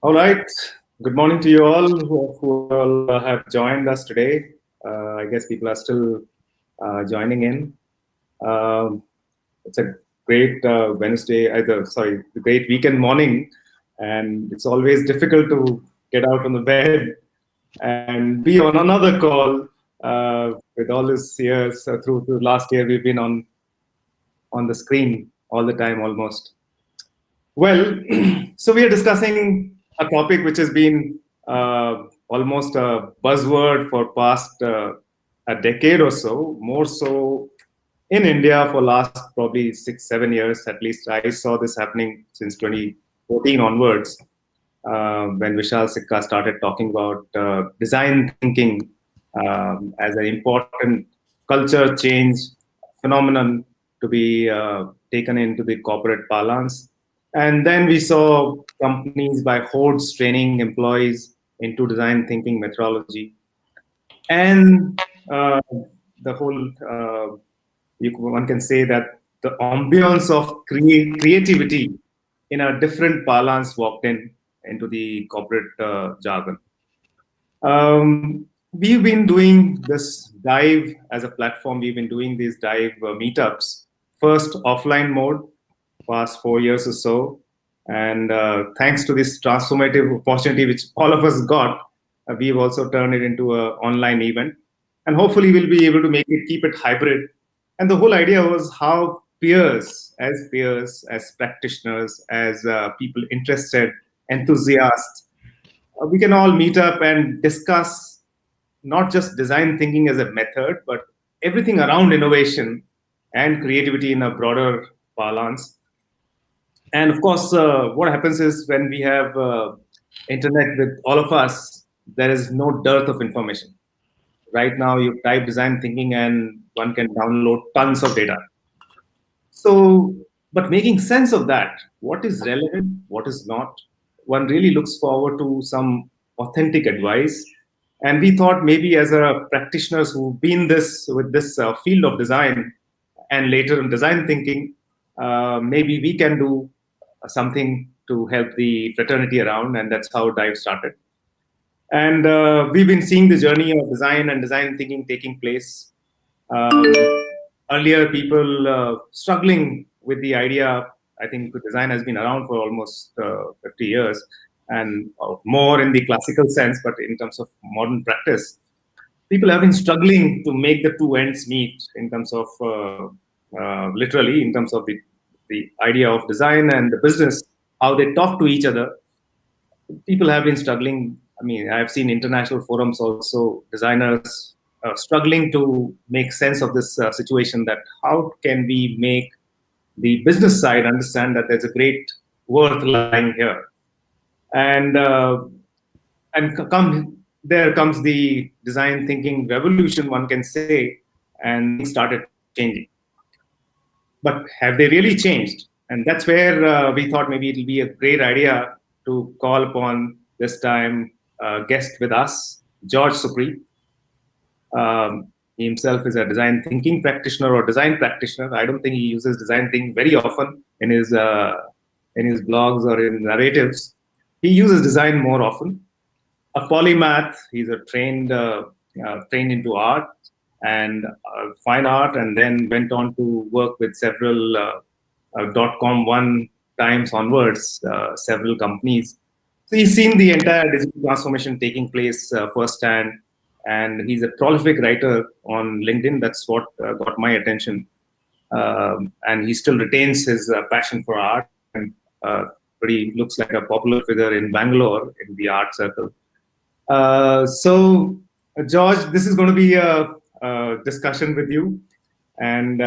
All right. Good morning to you all who all have joined us today. I guess people are still joining in. Um, it's a great Wednesday, the great weekend morning, and it's always difficult to get out from the bed and be on another call with all these years. Through last year, we've been on the screen all the time almost. Well, so we are discussing a topic which has been almost a buzzword for past a decade or so, more so in India for last probably 6, 7 years at least. I saw this happening since 2014 onwards when Vishal Sikka started talking about design thinking as an important culture change phenomenon to be taken into the corporate parlance. And then we saw companies by hordes training employees into design thinking methodology. And the whole, one can say that the ambience of creativity in a different parlance walked into the corporate jargon. We've been doing this dive as a platform. We've been doing these dive meetups, first offline mode, past 4 years or so. And thanks to this transformative opportunity, which all of us got, we've also turned it into an online event. And hopefully we'll be able to keep it hybrid. And the whole idea was how peers, as practitioners, as people interested, enthusiasts, we can all meet up and discuss not just design thinking as a method, but everything around innovation and creativity in a broader parlance. And of course, what happens is when we have internet with all of us, there is no dearth of information. Right now, you type design thinking and one can download tons of data. So, but making sense of that, what is relevant, what is not, one really looks forward to some authentic advice. And we thought maybe as a practitioners who've been with this field of design and later in design thinking, maybe we can do something to help the fraternity around, and that's how Dive started. And we've been seeing the journey of design and design thinking taking place. Um, Earlier, people struggling with the idea. I think design has been around for almost 50 years and more in the classical sense, but in terms of modern practice, people have been struggling to make the two ends meet in terms of literally in terms of the idea of design and the business, how they talk to each other. People have been struggling. I mean, I've seen international forums also, designers struggling to make sense of this situation, that how can we make the business side understand that there's a great worth lying here. And there comes the design thinking revolution, one can say, and things started changing. But have they really changed? And that's where we thought maybe it'll be a great idea to call upon this time guest with us, George Supreeth. He himself is a design thinking practitioner or design practitioner. I don't think he uses design thinking very often in his blogs or in narratives. He uses design more often. A polymath. He's a trained into art and fine art, and then went on to work with several .com one times onwards, several companies. So he's seen the entire digital transformation taking place firsthand, and he's a prolific writer on LinkedIn. That's what got my attention. And he still retains his passion for art, and but he looks like a popular figure in Bangalore in the art circle. So, George, this is going to be a discussion with you. And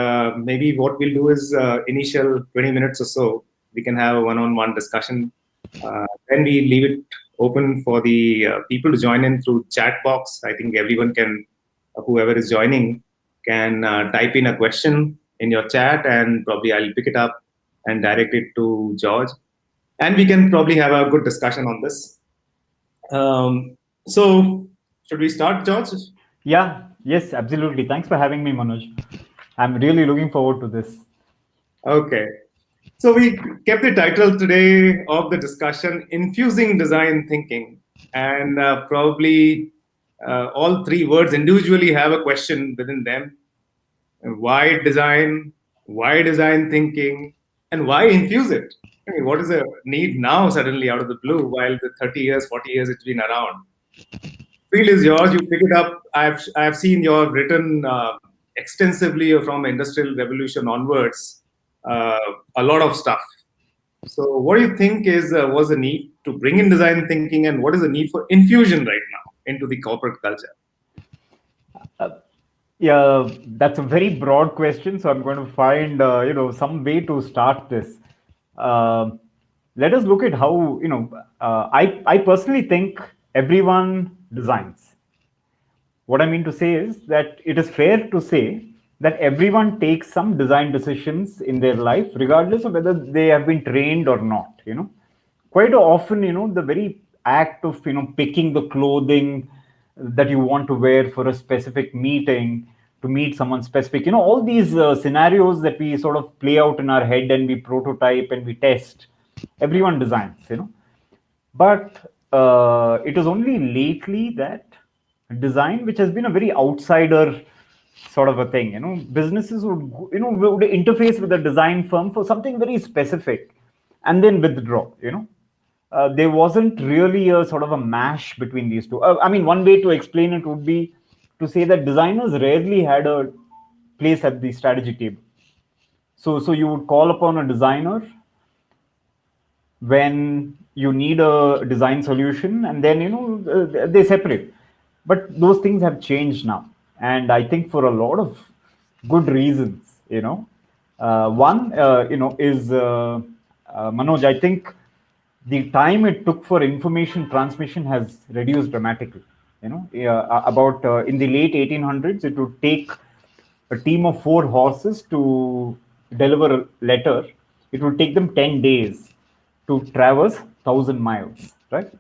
maybe what we'll do is initial 20 minutes or so, we can have a one-on-one discussion. Then we leave it open for the people to join in through chat box. I think everyone can, whoever is joining, can type in a question in your chat, and probably I'll pick it up and direct it to George. And we can probably have a good discussion on this. So, should we start, George? Yeah, yes, absolutely. Thanks for having me, Manoj. I'm really looking forward to this. Okay. So we kept the title today of the discussion, Infusing Design Thinking. And probably all three words individually have a question within them. Why design? Why design thinking? And why infuse it? I mean, what is the need now suddenly out of the blue while the 30 years, 40 years it's been around? Field is yours. You pick it up. I've seen you've written extensively from Industrial Revolution onwards, uh, a lot of stuff. So, what do you think is was the need to bring in design thinking, and what is the need for infusion right now into the corporate culture? Yeah, that's a very broad question. So I'm going to find some way to start this. Uh, Let us look at how I personally think everyone designs. What I mean to say is that it is fair to say that everyone takes some design decisions in their life, regardless of whether they have been trained or not. Quite often, the very act of picking the clothing that you want to wear for a specific meeting, to meet someone specific, all these scenarios that we sort of play out in our head and we prototype and we test, everyone designs. But it is only lately that design, which has been a very outsider sort of a thing, businesses would interface with a design firm for something very specific and then withdraw. There wasn't really a sort of a mash between these two. I mean, one way to explain it would be to say that designers rarely had a place at the strategy table. So you would call upon a designer when you need a design solution, and then they separate. But those things have changed now, and I think for a lot of good reasons. One is Manoj, I think the time it took for information transmission has reduced dramatically. About in the late 1800s, it would take a team of 4 horses to deliver a letter. It would take them 10 days to traverse 1,000 miles, right?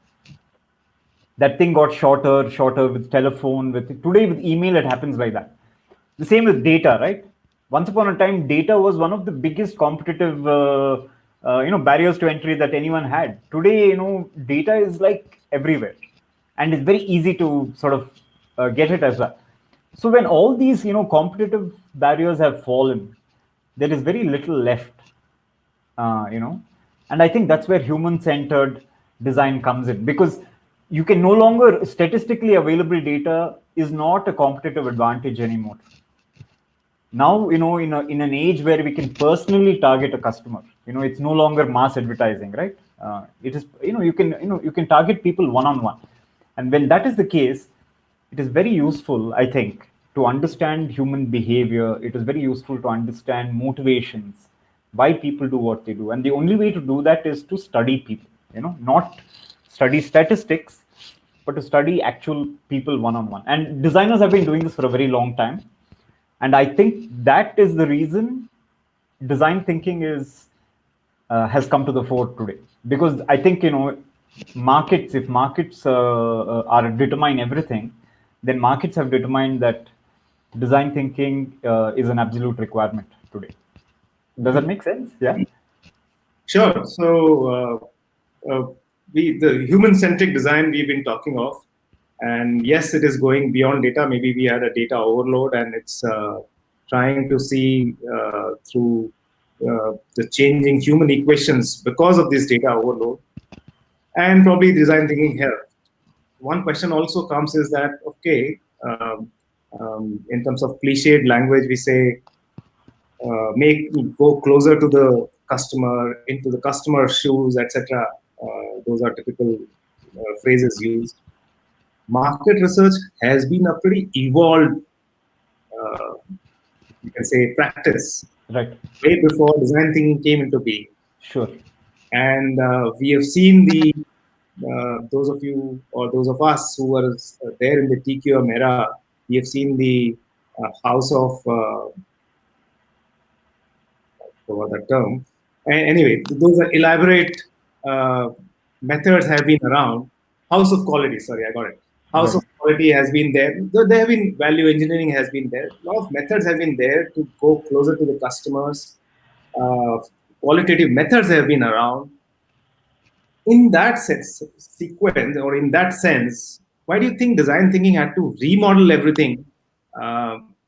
That thing got shorter with telephone. With today with email, it happens like that. The same with data, right? Once upon a time, data was one of the biggest competitive barriers to entry that anyone had. Today, data is like everywhere, and it's very easy to sort of get it as well. So when all these competitive barriers have fallen, there is very little left, and I think that's where human centered design comes in, because you can no longer statistically available data is not a competitive advantage anymore. Now, in an age where we can personally target a customer, it's no longer mass advertising, right? It is, you can target people one on one. And when that is the case, it is very useful, I think, to understand human behavior. It is very useful to understand motivations, why people do what they do. And the only way to do that is to study people, not study statistics, but to study actual people one on one. And designers have been doing this for a very long time. And I think that is the reason design thinking is has come to the fore today. Because I think markets, if markets are determine everything, then markets have determined that design thinking is an absolute requirement today. Does that make sense? Yeah. Sure. So, the human-centric design we've been talking of, and yes, it is going beyond data. Maybe we had a data overload, and it's trying to see through the changing human equations because of this data overload, and probably design thinking here. One question also comes is that okay, in terms of cliched language, we say make go closer to the customer, into the customer's shoes, etc. Those are typical phrases used. Market research has been a pretty evolved, uh, you can say, practice Right. way before design thinking came into being. Sure. And we have seen those of you or those of us who were there in the TQM era, we have seen the house of forgot that term. Anyway, those are elaborate uh, methods have been around. House of quality, sorry, I got it. House Right. of quality has been there. There have been value engineering has been there. A lot of methods have been there to go closer to the customers, uh, qualitative methods have been around. In that sequence, or in that sense, why do you think design thinking had to remodel everything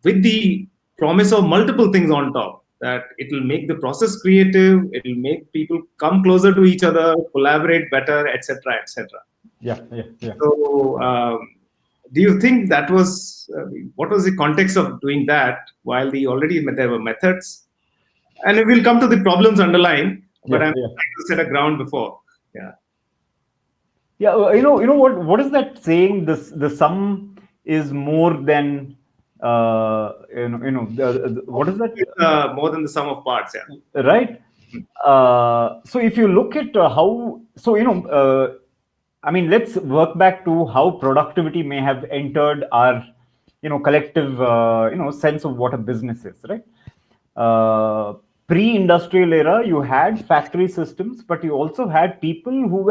with the promise of multiple things on top? That it will make the process creative, it will make people come closer to each other, collaborate better, etc., etc. Yeah, yeah, yeah. So, do you think that was what was the context of doing that? While there were methods, and we'll come to the problems underlying. But Yeah, I'm yeah. trying to set a ground before. Yeah. Yeah, what is that saying? The sum is more than what is that? More than the sum of parts. Yeah. Right? So if you look at how, so I mean, let's work back to how productivity may have entered our collective sense of what a business is, right? uh, Pre-industrial era, you had factory systems, but you also had people who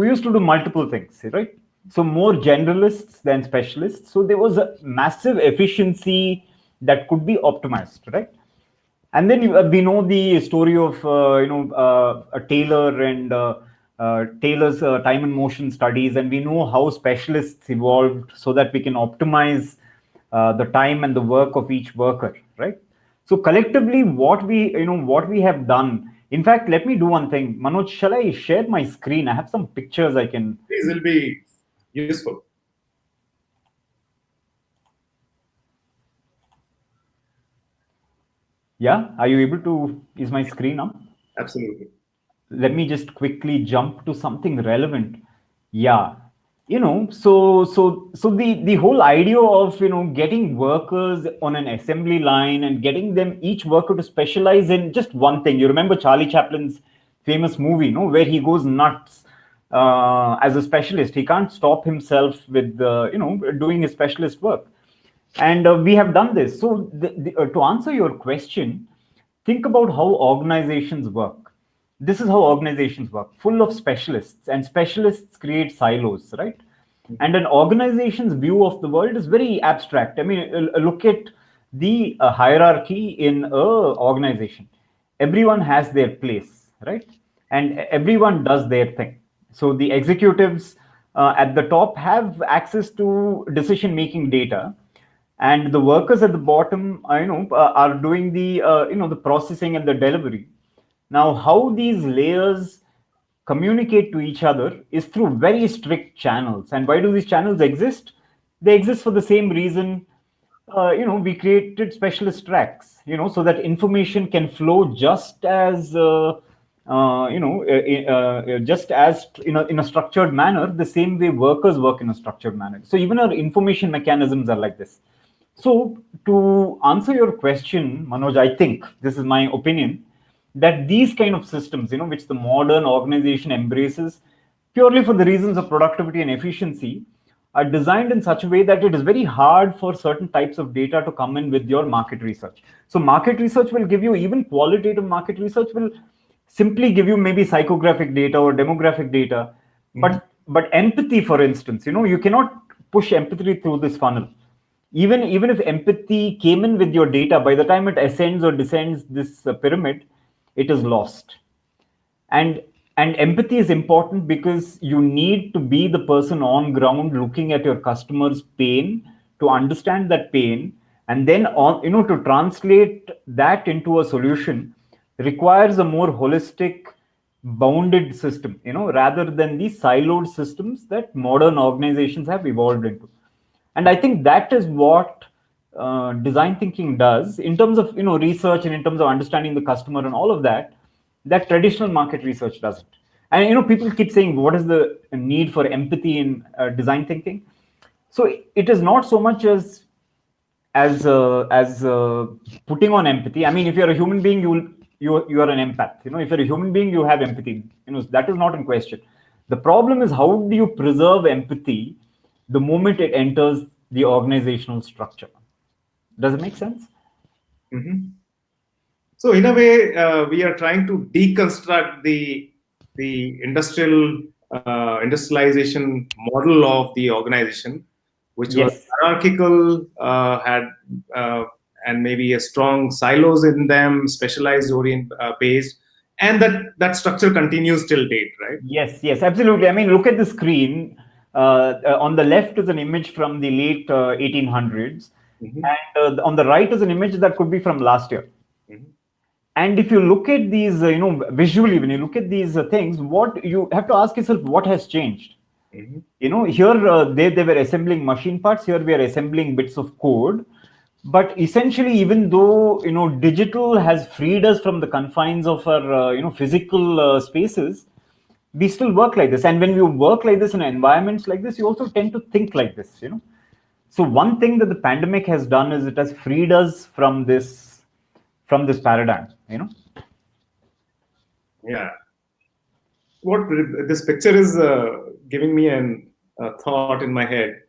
used to do multiple things, right? So more generalists than specialists. So there was a massive efficiency that could be optimized, right? And then we know the story of a Taylor and Taylor's time and motion studies, and we know how specialists evolved so that we can optimize the time and the work of each worker, right? So collectively, what we have done. In fact, let me do one thing. Manoj, shall I share my screen? I have some pictures I can. These will be useful. Yeah, are you able to? Is my screen up? Absolutely. Let me just quickly jump to something relevant. Yeah, so the whole idea of getting workers on an assembly line and getting them, each worker, to specialize in just one thing. You remember Charlie Chaplin's famous movie, where he goes nuts as a specialist. He can't stop himself with doing his specialist work. And we have done this. So to answer your question, think about how organizations work. This is how organizations work, full of specialists, and specialists create silos, right? And an organization's view of the world is very abstract. I mean, look at the hierarchy in a organization. Everyone has their place, right? And everyone does their thing. So the executives at the top have access to decision making data, and the workers at the bottom are doing the the processing and the delivery. Now how these layers communicate to each other is through very strict channels. And why do these channels exist? They exist for the same reason we created specialist tracks, so that information can flow just as just as in a structured manner, the same way workers work in a structured manner. So even our information mechanisms are like this. So, to answer your question, Manoj, I think this is my opinion that these kind of systems, which the modern organization embraces purely for the reasons of productivity and efficiency, are designed in such a way that it is very hard for certain types of data to come in with your market research. So, market research will give you, even qualitative market research will simply give you maybe psychographic data or demographic data. But empathy, for instance, you cannot push empathy through this funnel. Even if empathy came in with your data, by the time it ascends or descends this pyramid, it is lost. And empathy is important because you need to be the person on ground looking at your customer's pain, to understand that pain, and then on to translate that into a solution requires a more holistic, bounded system, rather than the siloed systems that modern organizations have evolved into. And I think that is what design thinking does in terms of research, and in terms of understanding the customer and all of that, that traditional market research doesn't. And people keep saying, what is the need for empathy in design thinking? So it is not so much as putting on empathy. I mean, if you're a human being, you are an empath. If you're a human being, you have empathy. That is not in question. The problem is, how do you preserve empathy the moment it enters the organizational structure? Does it make sense? Mm-hmm. So in a way, we are trying to deconstruct the industrialization model of the organization, which was Yes. hierarchical, had and maybe a strong silos in them, specialized orient based, and that structure continues till date, right? Yes, absolutely. I mean, look at the screen. On the left is an image from the late 1800s, Mm-hmm. and on the right is an image that could be from last year. Mm-hmm. And if you look at these, visually, when you look at these things, what you have to ask yourself, what has changed? Mm-hmm. Here they were assembling machine parts. Here we are assembling bits of code. But essentially, even though digital has freed us from the confines of our physical spaces, we still work like this. And when you work like this in environments like this, you also tend to think like this. So one thing that the pandemic has done is it has freed us from this paradigm. Yeah. What this picture is giving me an thought in my head.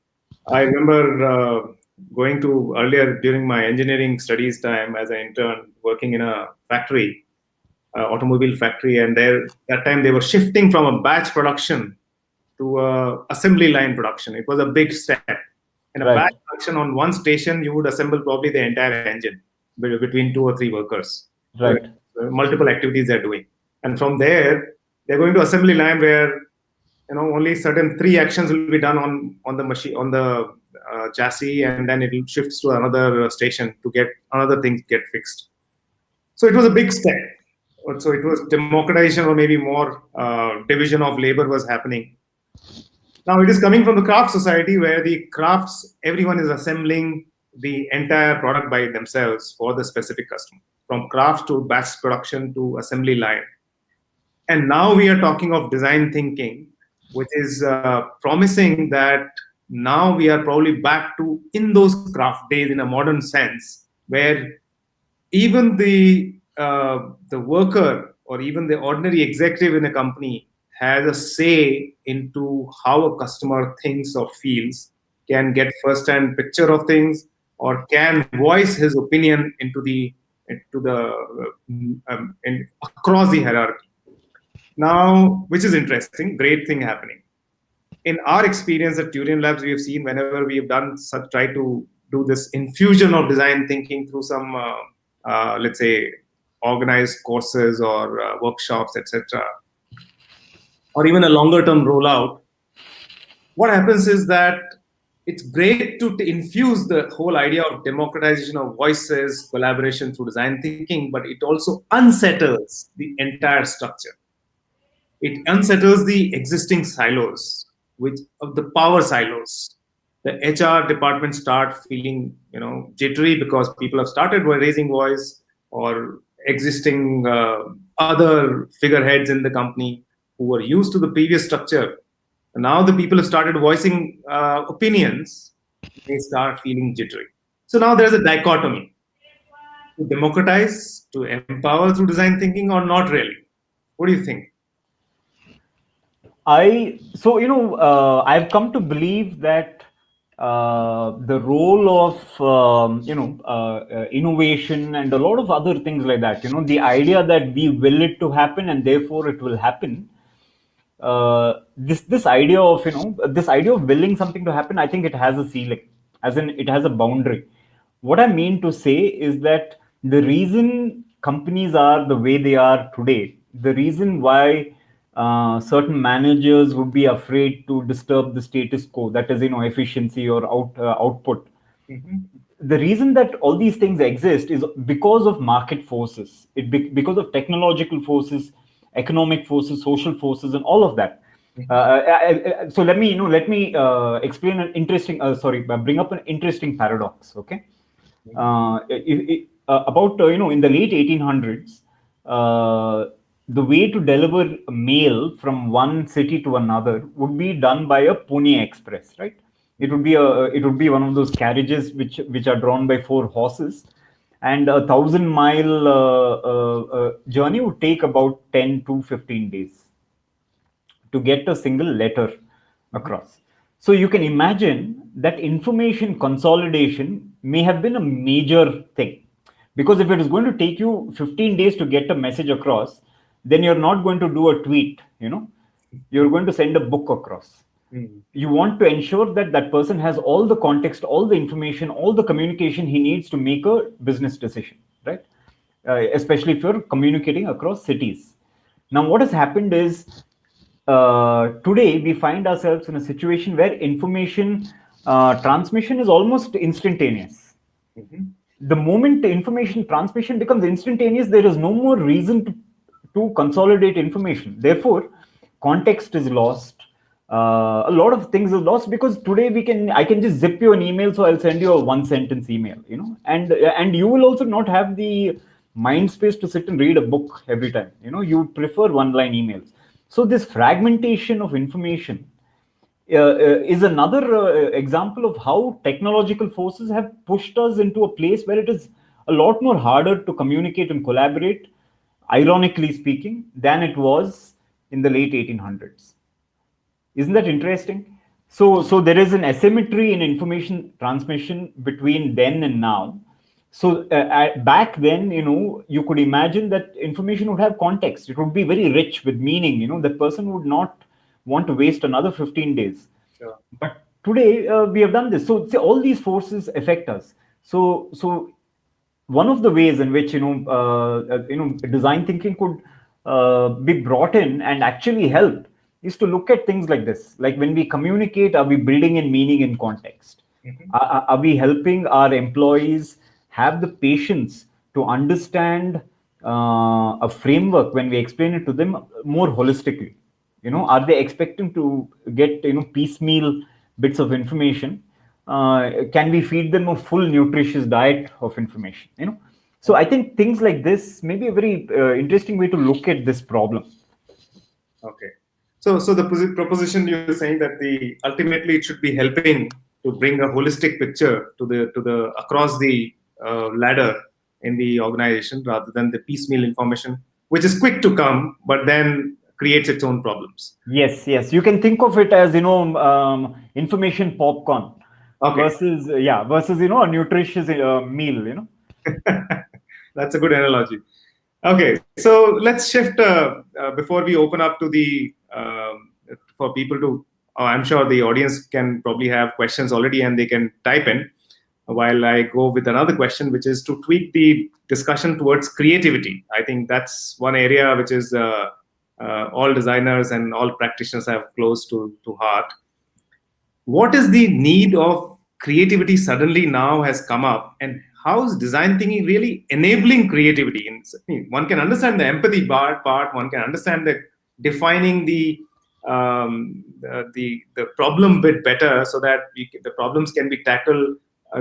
I remember going to earlier during my engineering studies time as an intern working in a factory, automobile factory, and that time they were shifting from a batch production to assembly line production. It was a big step. In a Right, batch production, on one station, you would assemble probably the entire engine between 2 or 3 workers. So right, multiple activities they're doing, and from there they're going to assembly line where only certain 3 actions will be done on the machine, on the chassis, and then it shifts to another station to get another things get fixed. So it was a big step. So it was democratization, or maybe more division of labor was happening. Now it is coming from the craft society where the crafts, everyone is assembling the entire product by themselves for the specific customer, from craft to batch production to assembly line. And now we are talking of design thinking, which is promising that now we are probably back to in those craft days in a modern sense, where even the worker or even the ordinary executive in a company has a say into how a customer thinks or feels, can get first-hand picture of things, or can voice his opinion across the hierarchy. Now, which is interesting, great thing happening. In our experience at Turian Labs, we have seen whenever we have done such, try to do this infusion of design thinking through some, let's say, organized courses or workshops, etc., or even a longer term rollout. What happens is that it's great to infuse the whole idea of democratization of voices, collaboration through design thinking, but it also unsettles the entire structure. It unsettles the existing silos, which of the power silos. The HR department start feeling, jittery because people have started raising voice, or existing other figureheads in the company who were used to the previous structure. And now the people have started voicing opinions. They start feeling jittery. So now there's a dichotomy: to democratize, to empower through design thinking, or not really. What do you think? I've come to believe that the role of innovation and a lot of other things like that, the idea that we will it to happen and therefore it will happen. This idea of willing something to happen, I think it has a ceiling, as in it has a boundary. What I mean to say is that the reason companies are the way they are today, the reason why certain managers would be afraid to disturb the status quo, that is, efficiency or output. Mm-hmm. The reason that all these things exist is because of market forces, because of technological forces, economic forces, social forces, and all of that. So let me explain an interesting bring up an interesting paradox. Okay. About in the late 1800s, the way to deliver mail from one city to another would be done by a pony express, right? It would be one of those carriages which are drawn by 4 horses, and a 1,000-mile journey would take about 10 to 15 days to get a single letter across. So you can imagine that information consolidation may have been a major thing. Because if it is going to take you 15 days to get a message across, then you're not going to do a tweet. You're going to send a book across. Mm-hmm. You want to ensure that that person has all the context, all the information, all the communication he needs to make a business decision, right? Especially if you're communicating across cities. Now, what has happened is today we find ourselves in a situation where information transmission is almost instantaneous. Mhm. The moment the information transmission becomes instantaneous, there is no more reason to consolidate information. Therefore, context is lost. A lot of things are lost because today I can just zip you an email, so I'll send you a one sentence email, and you will also not have the mind space to sit and read a book every time. You prefer one line emails. So this fragmentation of information is another example of how technological forces have pushed us into a place where it is a lot more harder to communicate and collaborate, ironically speaking, than it was in the late 1800s. Isn't that interesting? So there is an asymmetry in information transmission between then and now. So back then, you could imagine that information would have context. It would be very rich with meaning. The person would not want to waste another 15 days. Sure. But today we have done this. So see, all these forces affect us. So one of the ways in which design thinking could be brought in and actually help is to look at things like this. Like when we communicate, are we building in meaning in context? Mhm. Are we helping our employees have the patience to understand a framework when we explain it to them more holistically? Are they expecting to get piecemeal bits of information? Can we feed them a full nutritious diet of information? So I think things like this may be a very interesting way to look at this problem. Okay. So the proposition you're saying that the ultimately it should be helping to bring a holistic picture to the across the ladder in the organization rather than the piecemeal information, which is quick to come, but then creates its own problems. Yes. You can think of it as information popcorn Okay. versus a nutritious meal. That's a good analogy. Okay, so let's shift before we open up to the for people to. Oh, I'm sure the audience can probably have questions already, and they can type in while I go with another question, which is to tweak the discussion towards creativity. I think that's one area which is all designers and all practitioners have close to heart. What is the need of creativity suddenly now has come up, and how is design thinking really enabling creativity? One can understand the empathy part, one can understand the defining the problem bit better so that the problems can be tackled,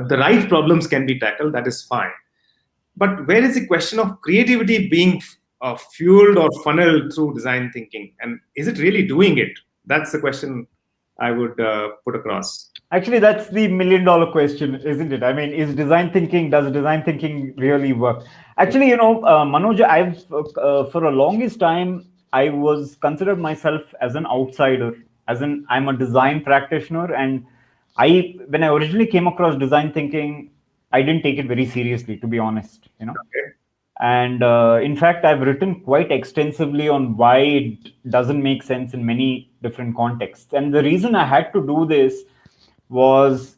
the right problems can be tackled, that is fine. But where is the question of creativity being fueled or funneled through design thinking, and is it really doing it? That's the question I would put across. Actually, that's the $1,000,000 question, isn't it? I mean, does design thinking really work? Actually, Manoj, for a longest time, I was considered myself as an outsider, I'm a design practitioner. And when I originally came across design thinking, I didn't take it very seriously, to be honest, Okay. and in fact, I've written quite extensively on why it doesn't make sense in many different contexts. And the reason I had to do this was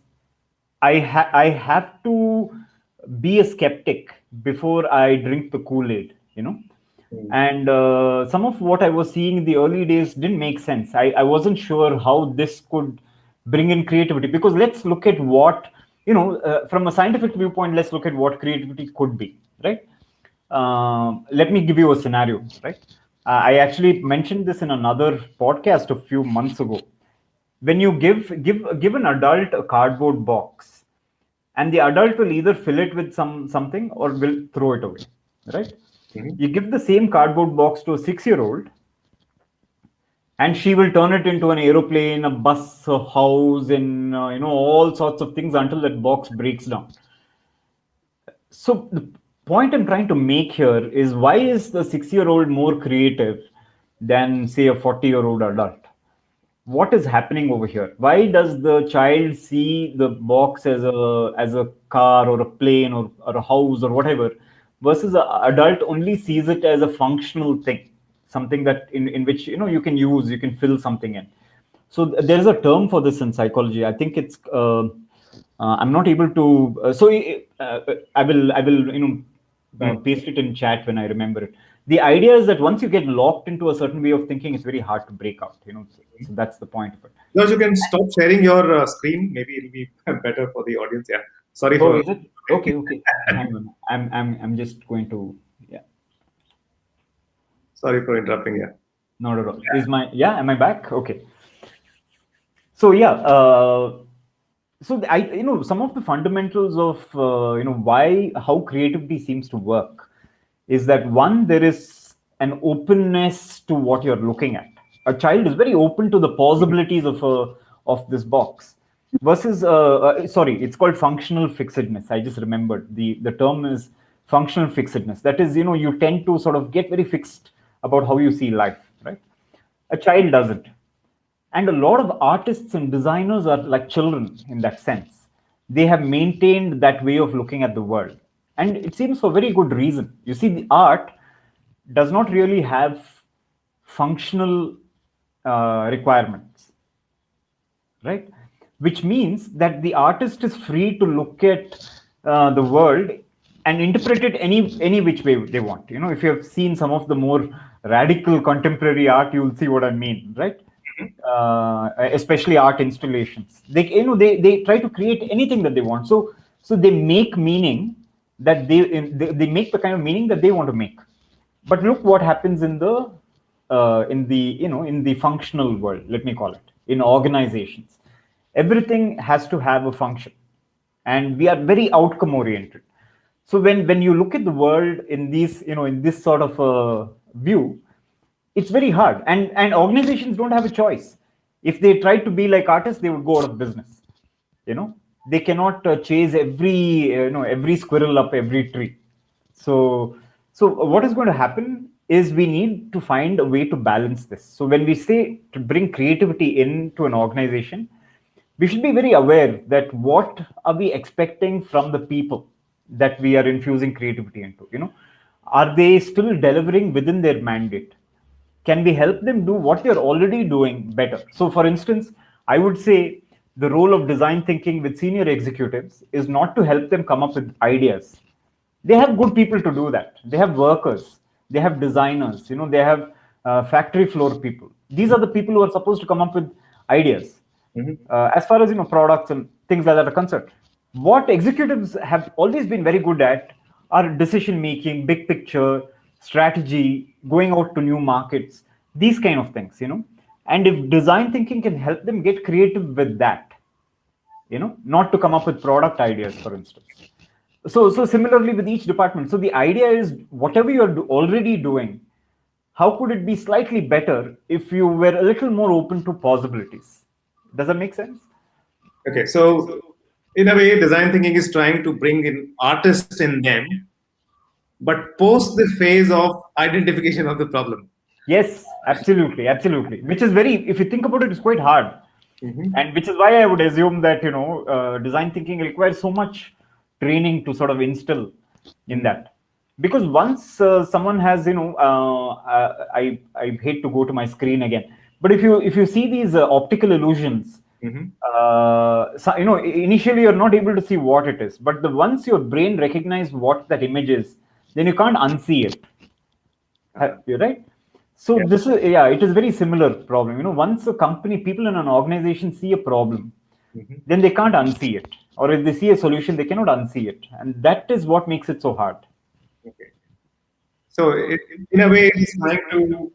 I have to be a skeptic before I drink the Kool-Aid. Mm. And some of what I was seeing in the early days didn't make sense. I wasn't sure how this could bring in creativity, because let's look at what, from a scientific viewpoint, let's look at what creativity could be, right? Let me give you a scenario, right? I actually mentioned this in another podcast a few months ago. When you give an adult a cardboard box, and the adult will either fill it with something or will throw it away, right? Mhm. You give the same cardboard box to a 6-year old, and she will turn it into an aeroplane, a bus, a house, and all sorts of things until that box breaks down. So the point I'm trying to make here is, why is the 6-year old more creative than, say, a 40-year-old adult? What is happening over here? Why does the child see the box as a car or a plane or a house or whatever, versus an adult only sees it as a functional thing, something that in which you can use, you can fill something in. So there is a term for this in psychology. I think it's I'm not able to. I will paste it in chat when I remember it. The idea is that once you get locked into a certain way of thinking, it's very hard to break out. So that's the point of it. George, you can stop sharing your screen. Maybe it'll be better for the audience. Yeah. Sorry Oh, for. is it? Okay, okay. Hang on. I'm just going to, yeah. Sorry for interrupting. Yeah. Not at all. Am I back? Okay. So yeah, some of the fundamentals of how creativity seems to work is that one, there is an openness to what you're looking at. A child is very open to the possibilities of this box. Versus, sorry, it's called functional fixedness. I just remembered the term is functional fixedness. That is, you tend to sort of get very fixed about how you see life, right? A child doesn't. And a lot of artists and designers are like children in that sense. They have maintained that way of looking at the world. And it seems for very good reason. You see, the art does not really have functional requirements, right? Which means that the artist is free to look at the world and interpret it any which way they want. If you have seen some of the more radical contemporary art, you will see what I mean, right? Especially art installations. They try to create anything that they want. So they make meaning that they make the kind of meaning that they want to make. But look what happens in the functional world. Let me call it, in organizations. Everything has to have a function, and we are very outcome oriented. So when you look at the world in this sort of a view, it's very hard, and organizations don't have a choice. If they tried to be like artists, they would go out of business. They cannot chase every squirrel up every tree. So what is going to happen is we need to find a way to balance this. So when we say to bring creativity into an organization, we should be very aware that what are we expecting from the people that we are infusing creativity into. Are they still delivering within their mandate? Can we help them do what they're already doing better? So for instance, I would say the role of design thinking with senior executives is not to help them come up with ideas. They have good people to do that. They have workers, they have designers, they have factory floor people. These are the people who are supposed to come up with ideas. As far as products and things like that are concerned, what executives have always been very good at are decision making, big picture strategy, going out to new markets, these kind of things. And if design thinking can help them get creative with that, not to come up with product ideas, for instance. So similarly with each department. So the idea is, whatever you're already doing, how could it be slightly better if you were a little more open to possibilities? Does that make sense? Okay, so in a way, design thinking is trying to bring in artists in them, but post the phase of identification of the problem. Yes, absolutely, absolutely. Which is if you think about it, it's quite hard. And which is why I would assume that design thinking requires so much training to sort of instill in that. Because once someone has, I hate to go to my screen again, but if you see these optical illusions, initially you're not able to see what it is, but once your brain recognizes what that image is, then you can't unsee it. You're right. So this is it is very similar problem. Once a company, people in an organization see a problem, then they can't unsee it, or if they see a solution, they cannot unsee it, and that is what makes it so hard. Okay. So in a way, it's trying to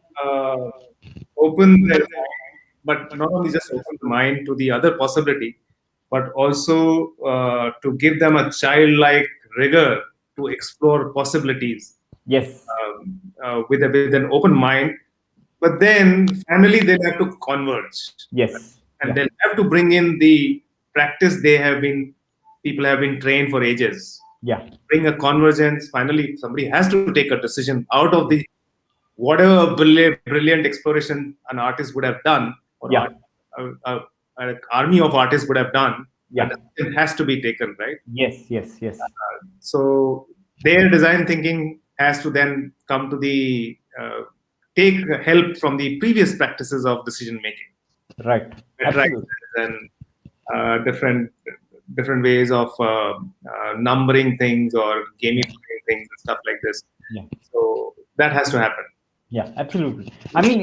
open their mind, but not only just open the mind to the other possibility, but also to give them a childlike rigor to explore possibilities. Yes. With an open mind, but then finally they'll have to converge. Yes. And they'll have to bring in the practice people have been trained for ages. Yeah. Bring a convergence. Finally, somebody has to take a decision out of the whatever brilliant exploration an artist would have done, or an army of artists would have done. Yeah. It has to be taken, right? Yes. So their design thinking has to then come to the take help from the previous practices of decision making. Right. Absolutely. And different different ways of numbering things or gamifying things and stuff like this. Yeah. So that has to happen. Yeah, absolutely. I mean,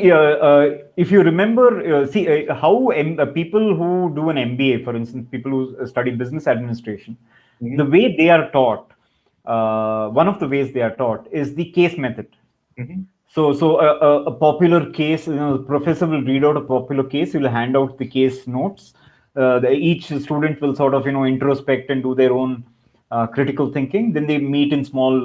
if you remember, see how people who do an MBA, for instance, people who study business administration, Mm-hmm. the way they are taught, one of the ways they are taught is the case method. Mm-hmm. So a popular case, the professor will read out a popular case. He will hand out the case notes. Each student will sort of introspect and do their own critical thinking. Then they meet in small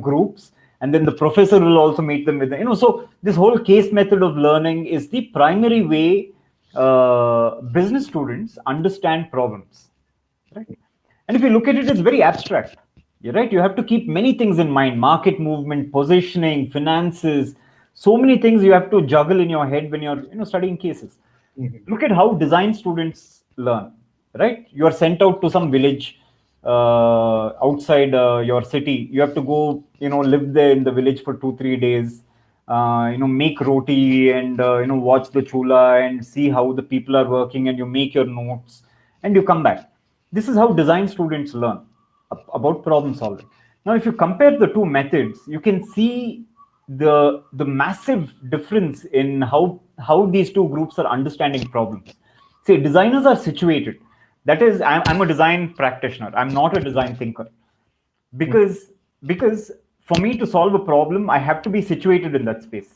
groups, and then the professor will also meet them with So this whole case method of learning is the primary way business students understand problems, right? And if you look at it, it's very abstract. You're right. You have to keep many things in mind: market movement, positioning, finances. So many things you have to juggle in your head when you're studying cases. Mm-hmm. Look at how design students learn. Right? You are sent out to some village outside your city. You have to go, live there in the village for 2 3 days. Make roti and watch the chula and see how the people are working, and you make your notes and you come back. This is how design students learn about problem solving. Now, if you compare the two methods, you can see the massive difference in how these two groups are understanding problems. See, designers are situated. That is, I'm a design practitioner. I'm not a design thinker, because for me to solve a problem, I have to be situated in that space.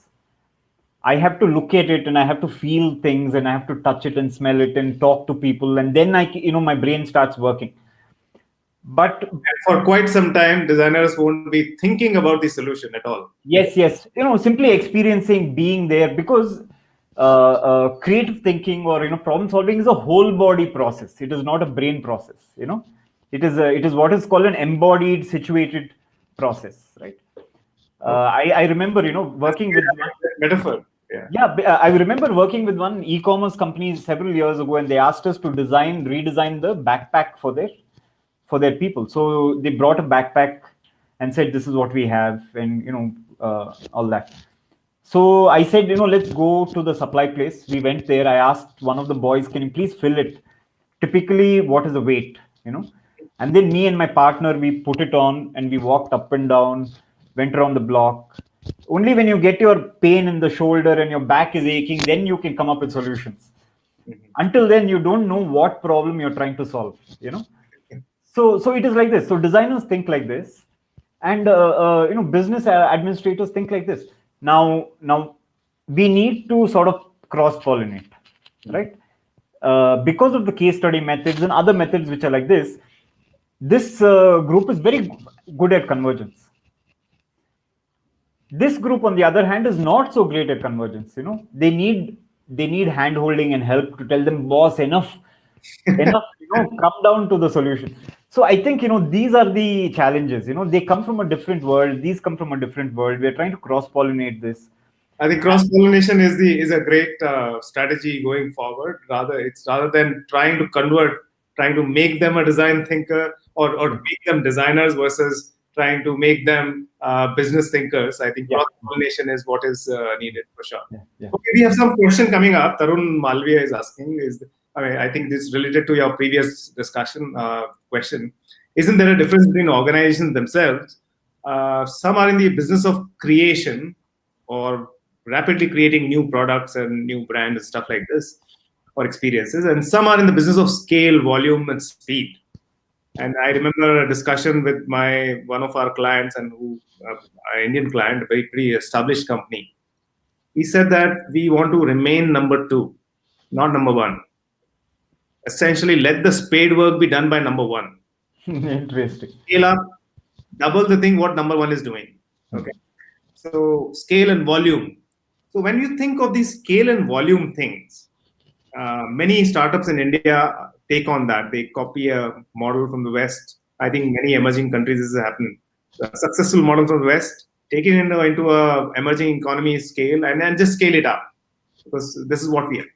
I have to look at it and I have to feel things and I have to touch it and smell it and talk to people, and then my brain starts working. But And for quite some time, designers won't be thinking about the solution at all. yes, simply experiencing, being there, because creative thinking or problem solving is a whole body process. It is not a brain process. It is what is called an embodied, situated process, right? I remember working with Metaphor. yeah, I remember working with one e-commerce company several years ago, and they asked us to redesign the backpack for their people. So they brought a backpack and said, "This is what we have," and all that. So I said, let's go to the supply place. We went there. I asked one of the boys, "Can you please fill it? Typically, what is the weight?" And then me and my partner, we put it on and we walked up and down, went around the block. Only when you get your pain in the shoulder and your back is aching, then you can come up with solutions. Until then, you don't know what problem you're trying to solve. So it is like this. So designers think like this, and business administrators think like this. Now we need to sort of cross pollinate, right? Because of the case study methods and other methods which are like this, this group is very good at convergence. This group, on the other hand, is not so great at convergence. They need hand holding and help to tell them, boss, enough, come down to the solution. So I think these are the challenges. They come from a different world. These come from a different world. We are trying to cross pollinate this. I think cross pollination is a great strategy going forward. Rather than trying to convert, trying to make them a design thinker or make them designers versus trying to make them business thinkers. I think cross pollination is what is needed for sure. Yeah. Okay, we have some question coming up. Tarun Malviya is asking: I think this is related to your previous discussion question. Isn't there a difference between organizations themselves? Some are in the business of creation or rapidly creating new products and new brands and stuff like this, or experiences, and some are in the business of scale, volume, and speed. And I remember a discussion with one of our clients, and an Indian client, a very pretty established company. He said that we want to remain number two, not number one. Essentially, let the spade work be done by number one. Interesting. Scale up, double the thing what number one is doing. Okay. So scale and volume. So when you think of these scale and volume things, many startups in India take on that. They copy a model from the West. I think many emerging countries this is happening. The successful model from the West, take it into a emerging economy scale and then just scale it up, because this is what we are.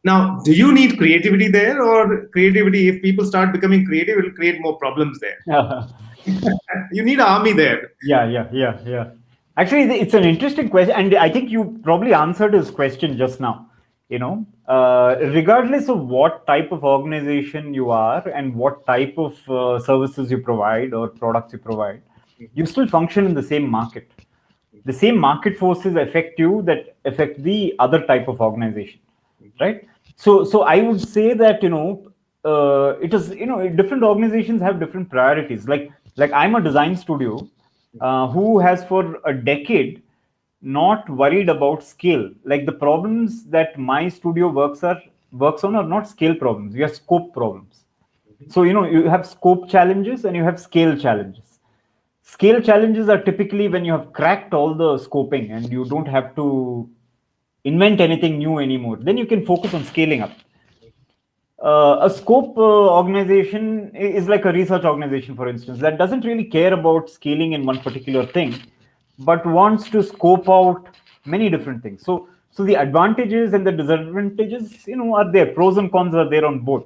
Now, do you need creativity there, or creativity, if people start becoming creative, it will create more problems there? You need an army there. Yeah. Actually, it's an interesting question, and I think you probably answered his question just now. regardless of what type of organization you are and what type of services you provide or products you provide, you still function in the same market. The same market forces affect you that affect the other type of organization, right? So I would say that it is, different organizations have different priorities. Like I'm a design studio who has for a decade not worried about scale. Like the problems that my studio works on are not scale problems, we are scope problems. So you have scope challenges and you have scale challenges. Scale challenges are typically when you have cracked all the scoping and you don't have to invent anything new anymore. Then you can focus on scaling up. A scope organization is like a research organization, for instance, that doesn't really care about scaling in one particular thing, but wants to scope out many different things. So the advantages and the disadvantages, are there. Pros and cons are there on both.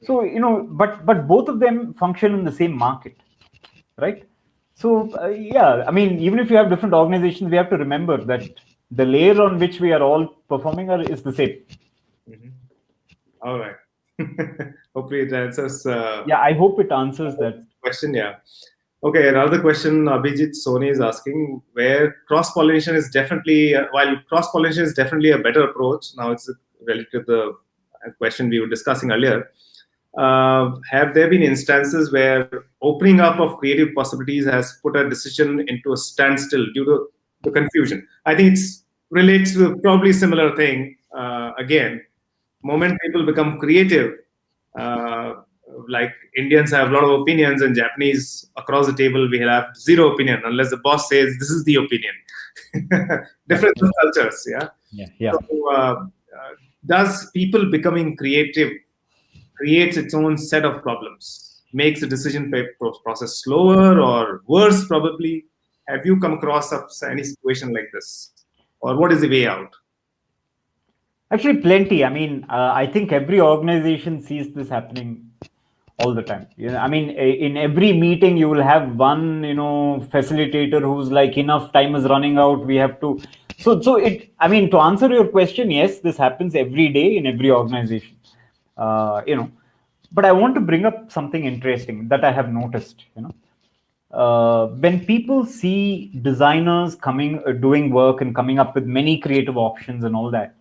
So but both of them function in the same market, right? So yeah, I mean, even if you have different organizations, we have to remember that the layer on which we are all performing is the same. Mm-hmm. All right. Hopefully it answers. Yeah, I hope it answers that question. Yeah. Okay, another question Abhijit Soni is asking, where cross-pollination is definitely, while cross-pollination is definitely a better approach, now it's related to the question we were discussing earlier, have there been instances where opening up of creative possibilities has put a decision into a standstill due to the confusion? I think it relates to probably similar thing. Again, moment people become creative, uh, like Indians have a lot of opinions, and Japanese across the table we have zero opinion unless the boss says this is the opinion. Different cultures, yeah. yeah. So, does people becoming creative creates its own set of problems, makes the decision process slower or worse? Probably. Have you come across any situation like this, or what is the way out? Actually, plenty. I mean, I think every organization sees this happening all the time. I mean, in every meeting, you will have one, facilitator who's like, enough time is running out. We have to. So it. I mean, to answer your question, yes, this happens every day in every organization. But I want to bring up something interesting that I have noticed. When people see designers coming, doing work and coming up with many creative options and all that,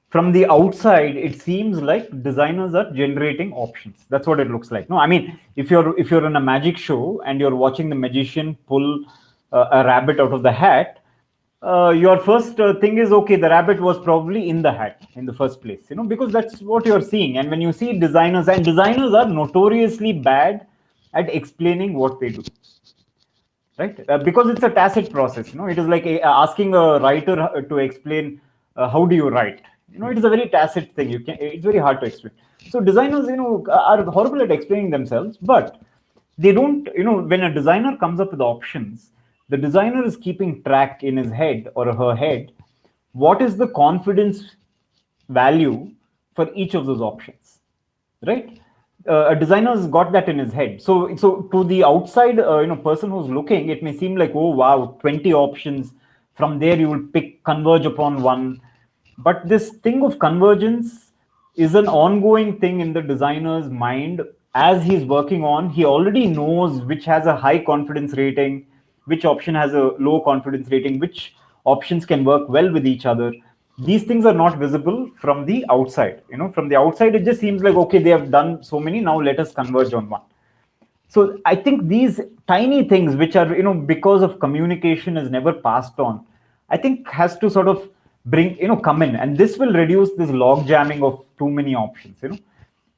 from the outside it seems like designers are generating options. That's what it looks like. No, I mean, if you're in a magic show and you're watching the magician pull a rabbit out of the hat, your first thing is, okay, the rabbit was probably in the hat in the first place, because that's what you're seeing. And when you see designers, and designers are notoriously bad at explaining what they do, right? Because it's a tacit process. It is like asking a writer to explain how do you write. It is a very tacit thing. It's very hard to explain. So designers, are horrible at explaining themselves, but they don't. When a designer comes up with options, the designer is keeping track in his head or her head. What is the confidence value for each of those options, right? A designer's got that in his head. So to the outside, person who's looking, it may seem like, oh wow, 20 options. From there, you will converge upon one. But this thing of convergence is an ongoing thing in the designer's mind. As he's working on, he already knows which has a high confidence rating, which option has a low confidence rating, which options can work well with each other. These things are not visible from the outside. From the outside, it just seems like, okay, they have done so many, now let us converge on one. So I think these tiny things, which are, because of communication is never passed on, I think has to sort of come in, and this will reduce this log jamming of too many options.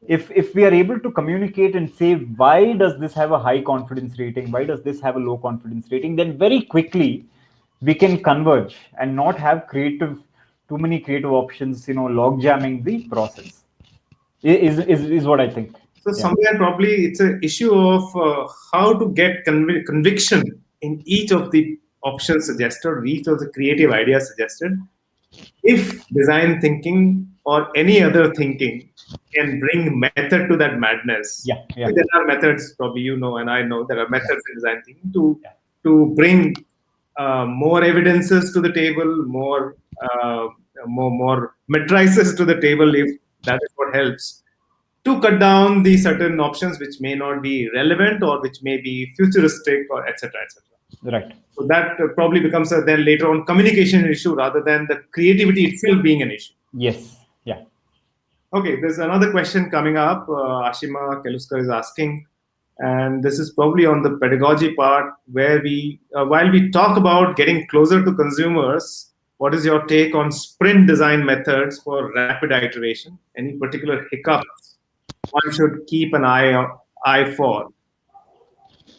If we are able to communicate and say, why does this have a high confidence rating, why does this have a low confidence rating, then very quickly we can converge and not have too many creative options, log jamming the process. Is what I think. So somewhere probably it's an issue of how to get conviction in each of the options suggested, or each of the creative ideas suggested. If design thinking or any other thinking can bring method to that madness, there are methods, probably and I know there are methods in design thinking to bring more evidences to the table, more matrices to the table if that is what helps to cut down the certain options which may not be relevant or which may be futuristic or etc. etc. Right. So that probably becomes a then later on communication issue rather than the creativity itself being an issue. Yes. Yeah. Okay, there's another question coming up. Ashima Keluskar is asking, and this is probably on the pedagogy part, where while we talk about getting closer to consumers, what is your take on sprint design methods for rapid iteration? Any particular hiccups one should keep an eye for?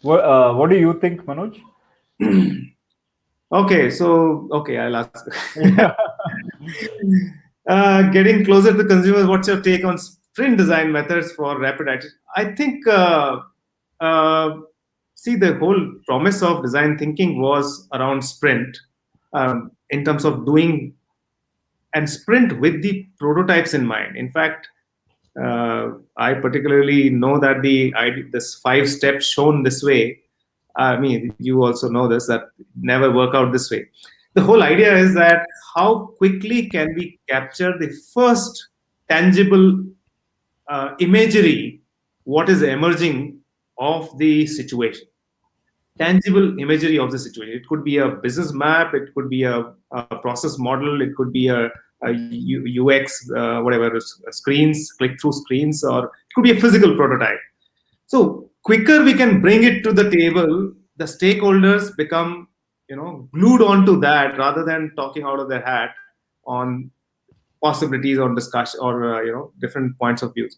What do you think, Manoj? Okay, I'll ask. Getting closer to consumers, what's your take on sprint design methods for rapid iteration? I think, uh, see, the whole promise of design thinking was around sprint in terms of doing and sprint with the prototypes in mind. In fact, I particularly know that this 5 steps shown this way. I mean, you also know this that never work out this way. The whole idea is that how quickly can we capture the first tangible imagery, what is emerging of the situation, tangible imagery of the situation. It could be a business map, it could be a process model, it could be a UX, whatever, screens, click through screens, or it could be a physical prototype. So quicker we can bring it to the table, the stakeholders become glued onto that rather than talking out of their hat on possibilities or discussion or different points of views.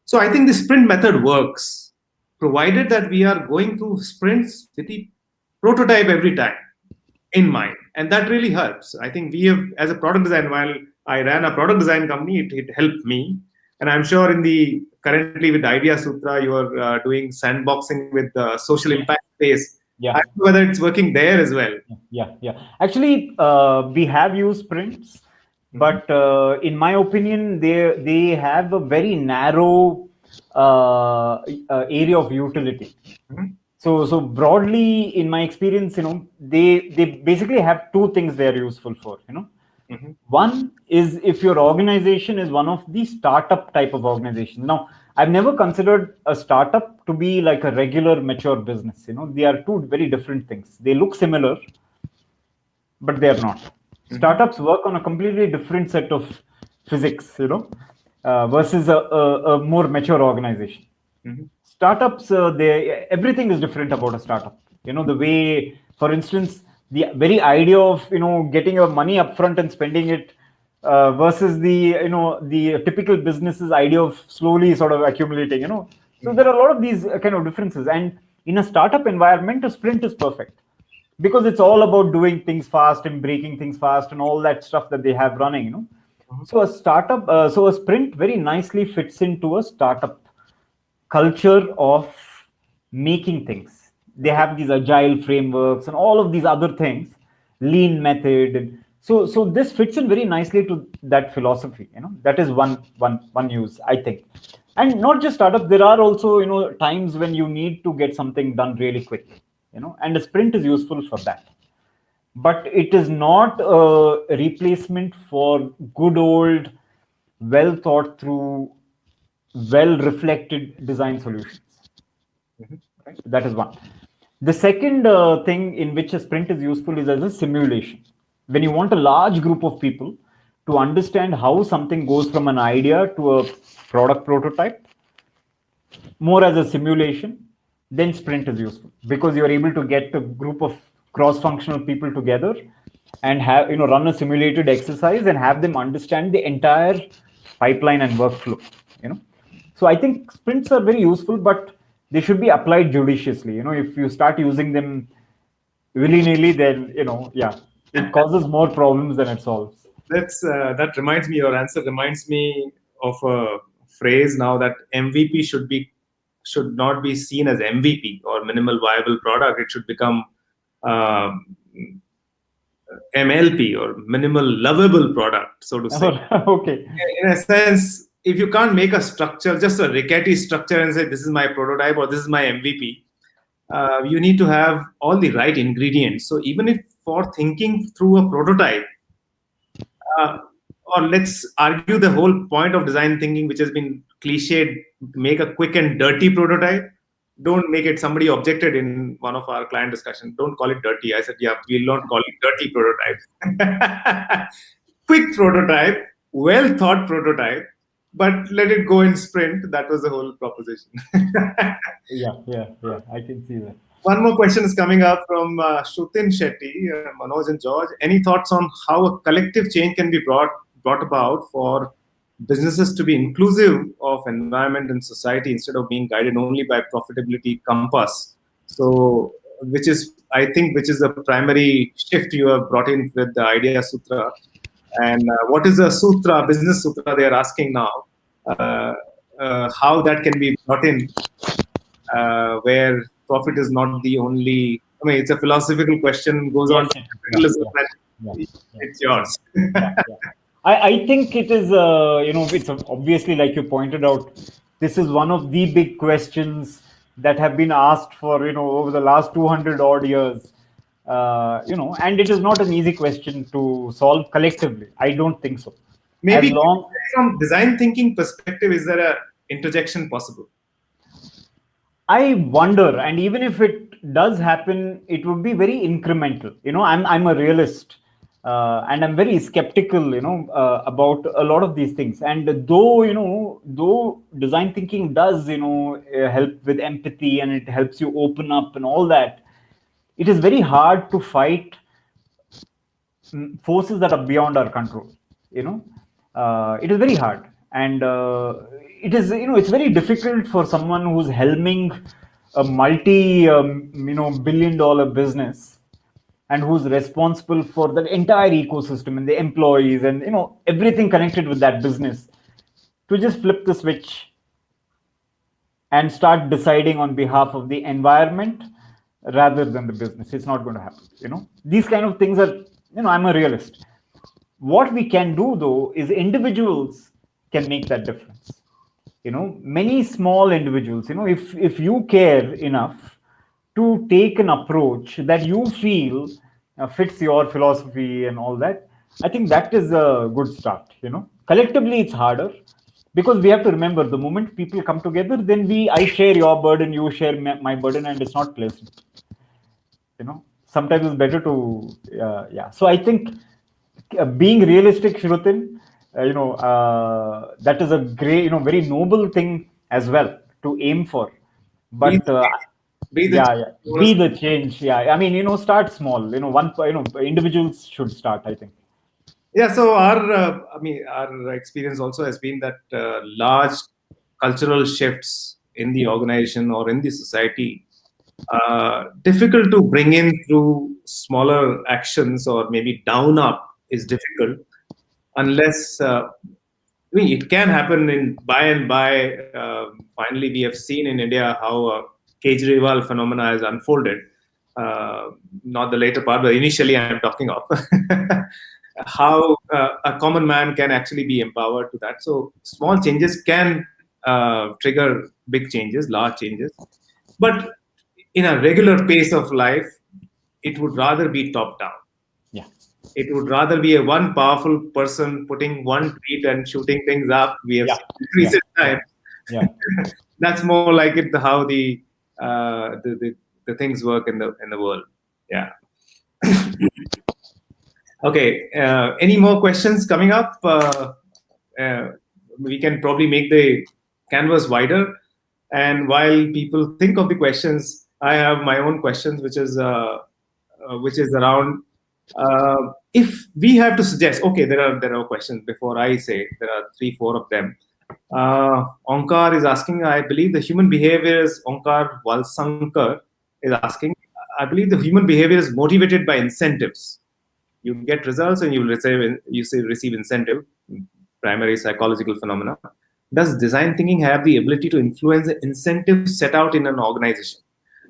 So I think the sprint method works, provided that we are going through sprints with the prototype every time in mind, and that really helps. I think we have, as a product design, while I ran a product design company, it helped me, and I'm sure in the currently with Ideasutra you are doing sandboxing with the social impact space. Yeah. I don't know whether it's working there as well. Yeah. Actually, we have used sprints, but in my opinion, they have a very narrow area of utility. So broadly, in my experience, they basically have two things they are useful for. One is if your organization is one of the startup type of organizations. Now, I've never considered a startup to be like a regular mature business. They are two very different things. They look similar, but they are not. Startups work on a completely different set of physics, versus a more mature organization. Startups, everything is different about a startup. The way, for instance, the very idea of getting your money upfront and spending it versus the typical business's idea of slowly sort of accumulating. So there are a lot of these kind of differences, and in a startup environment, a sprint is perfect because it's all about doing things fast and breaking things fast and all that stuff that they have running. So a startup, so a sprint very nicely fits into a startup culture of making things. They have these agile frameworks and all of these other things, lean method. And so this fits in very nicely to that philosophy. That is one use, I think. And not just startups, there are also times when you need to get something done really quickly. And a sprint is useful for that. But it is not a replacement for good old, well thought through, well reflected design solutions. Right? That is one. The second thing in which a sprint is useful is as a simulation. When you want a large group of people to understand how something goes from an idea to a product prototype, more as a simulation, then sprint is useful because you're able to get a group of cross-functional people together and have run a simulated exercise and have them understand the entire pipeline and workflow. So I think sprints are very useful, but they should be applied judiciously. If you start using them willy-nilly, then it causes more problems than it solves. That reminds me. Your answer reminds me of a phrase now that MVP should not be seen as MVP or minimal viable product. It should become MLP or minimal lovable product, so to say. Okay. In a sense, if you can't make a structure, just a rickety structure, and say this is my prototype or this is my MVP, you need to have all the right ingredients. So even if for thinking through a prototype, or let's argue the whole point of design thinking, which has been cliched, make a quick and dirty prototype. Don't make it. Somebody objected in one of our client discussions. Don't call it dirty. I said, yeah, we'll not call it dirty prototype. Quick prototype, well thought prototype, but let it go in sprint. That was the whole proposition. Yeah. I can see that. One more question is coming up from Shrutin Shetty, Manoj and George. Any thoughts on how a collective change can be brought about for businesses to be inclusive of environment and society instead of being guided only by profitability compass? So, which is, I think, which is the primary shift you have brought in with the Ideasutra. And what is the sutra, business sutra they are asking now? How that can be brought in, where profit is not the only. I mean, it's a philosophical question. Goes on. It's yours. I think it is. It's obviously, like you pointed out, this is one of the big questions that have been asked for over the last 200 odd years. And it is not an easy question to solve collectively. I don't think so. Maybe from design thinking perspective, is there a interjection possible? I wonder, and even if it does happen, it would be very incremental. I'm a realist, and I'm very skeptical, about a lot of these things. And though design thinking does, help with empathy and it helps you open up and all that, it is very hard to fight forces that are beyond our control. It is very hard, and it is it's very difficult for someone who's helming a multi-billion-dollar business and who's responsible for the entire ecosystem and the employees and everything connected with that business to just flip the switch and start deciding on behalf of the environment rather than the business. It's not going to happen. These kind of things are, I'm a realist. What we can do, though, is individuals can make that difference. Many small individuals, if you care enough to take an approach that you feel fits your philosophy and all that, I think that is a good start. Collectively, it's harder because we have to remember the moment people come together, then I share your burden, you share my burden, and it's not pleasant. Sometimes it's better to, So I think being realistic, Shrutin, that is a great, very noble thing as well to aim for. But be the change. Yeah, I mean, start small. Individuals should start, I think. Yeah. So our experience also has been that large cultural shifts in the organization or in the society difficult to bring in through smaller actions, or maybe down up is difficult unless it can happen in by and by. Finally, we have seen in India how a Kejriwal phenomena has unfolded. Not the later part, but initially I'm talking of how a common man can actually be empowered to that. So small changes can trigger big changes, large changes. But in a regular pace of life, it would rather be top down. Yeah. It would rather be a one powerful person putting one tweet and shooting things up. We have seen in recent times. Yeah. That's more like it. How the things work in the world. Yeah. Okay. Any more questions coming up? We can probably make the canvas wider. And while people think of the questions, I have my own questions, which is around. If we have to suggest, okay, there are questions before I say. There are 3-4 of them. Onkar is asking, I believe the human behavior is, Onkar Valsankar is asking, I believe the human behavior is motivated by incentives. You get results and you receive incentive, primary psychological phenomena. Does design thinking have the ability to influence the incentives set out in an organization?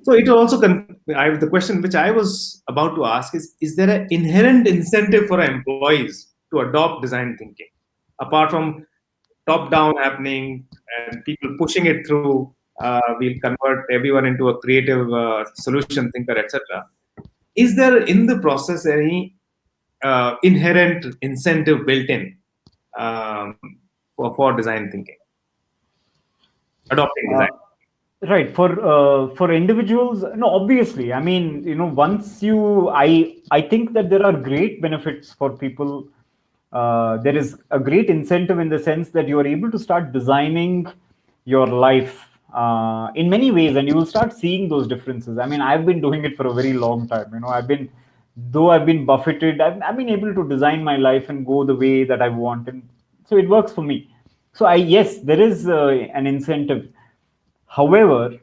So it also, the question which I was about to ask is there an inherent incentive for employees to adopt design thinking? Apart from top-down happening and people pushing it through, we'll convert everyone into a creative solution thinker, etc. Is there in the process any inherent incentive built in for design thinking, adopting Uh, design? right, for individuals, no, obviously, I mean, once I think that there are great benefits for people. There is a great incentive in the sense that you are able to start designing your life in many ways, and you will start seeing those differences. I mean, I've been doing it for a very long time. Though I've been buffeted, I've been able to design my life and go the way that I want, and so it works for me. So yes, there is an incentive. However,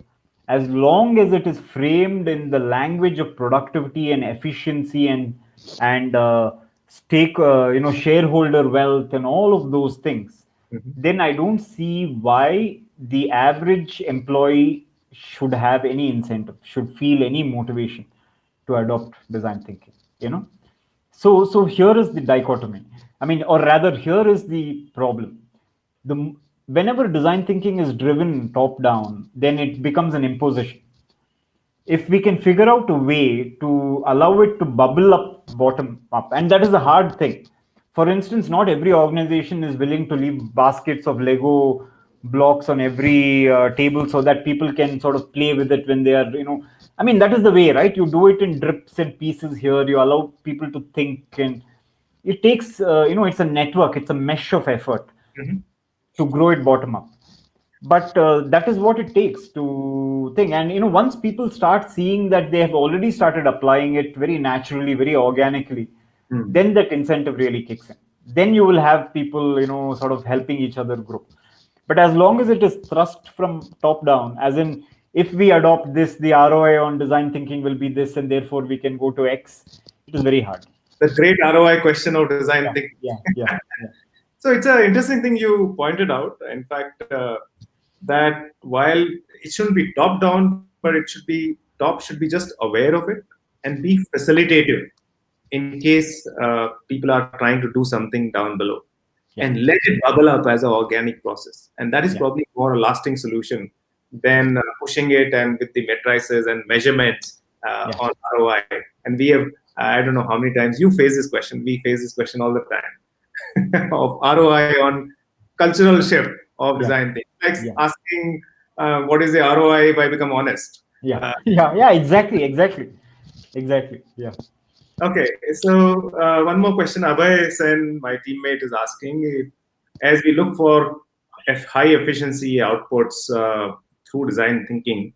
as long as it is framed in the language of productivity and efficiency and stake, shareholder wealth and all of those things, Mhm. then I don't see why the average employee should have any incentive, should feel any motivation to adopt design thinking. You know, so here is the dichotomy. I mean, or rather, here is the problem. The Whenever design thinking is driven top down, then it becomes an imposition. If we can figure out a way to allow it to bubble up bottom up, and that is the hard thing. For instance, not every organization is willing to leave baskets of Lego blocks on every table so that people can sort of play with it when they are, I mean, that is the way, right? You do it in drips and pieces here. You allow people to think, and it takes, it's a network, it's a mesh of effort Mhm. to grow it bottom up. But that is what it takes to think. And once people start seeing that they have already started applying it very naturally, very organically, Hmm. then that incentive really kicks in. Then you will have people sort of helping each other grow. But as long as it is thrust from top down, as in, if we adopt this, the ROI on design thinking will be this, and therefore we can go to X, it is very hard. The great ROI question of design Yeah, thinking. yeah, yeah, yeah, So it's an interesting thing you pointed out. In fact, that while it shouldn't be top down, but it should be top should be just aware of it and be facilitative in case people are trying to do something down below, yeah, and let it bubble up as an organic process. And that is yeah, probably more a lasting solution than pushing it and with the matrices and measurements yeah, on ROI. And we have, I don't know how many times you face this question. We face this question all the time of ROI on cultural shift of yeah, design things. Like yeah. asking, what is the ROI if I become honest? Yeah, Uh, yeah, yeah, exactly, exactly, exactly. Yeah, Okay, so one more question Abhay Sen, my teammate, is asking. As we look for high efficiency outputs through design thinking,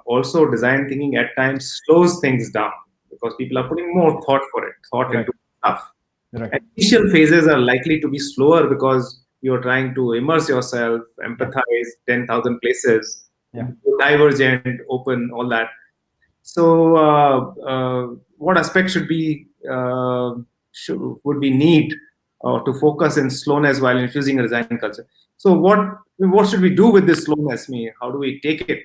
also design thinking at times slows things down because people are putting more thought right, into stuff. right. Initial phases are likely to be slower because you're trying to immerse yourself, Yeah, empathize 10,000 places, yeah. divergent, open, all that. So, what aspects would we need to focus in slowness while infusing a design culture? So, what should we do with this slowness? How do we take it,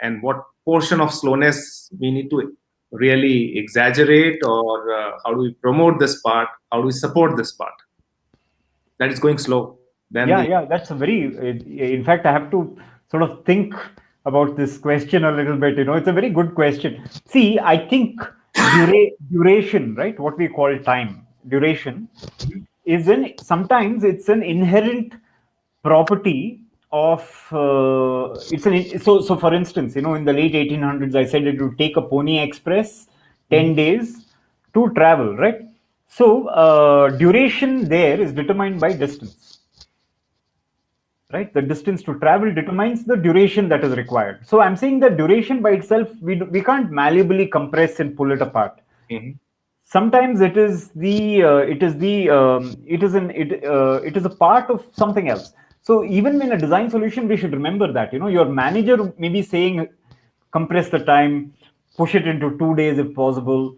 and what portion of slowness we need to really exaggerate, or how do we promote this part? How do we support this part that is going slow? Then Yeah, the yeah, that's a very, in fact, I have to sort of think about this question a little bit. It's a very good question. See, I think duration, right? What we call time, duration, sometimes it's an inherent property of, so for instance, in the late 1800s, I said it would take a Pony Express Mhm. 10 days to travel, right? So duration there is determined by distance, right? The distance to travel determines the duration that is required. So I'm saying that duration by itself, we can't malleably compress and pull it apart. Mhm. Sometimes it is a part of something else. So even in a design solution, we should remember that, your manager may be saying compress the time, push it into 2 days if possible.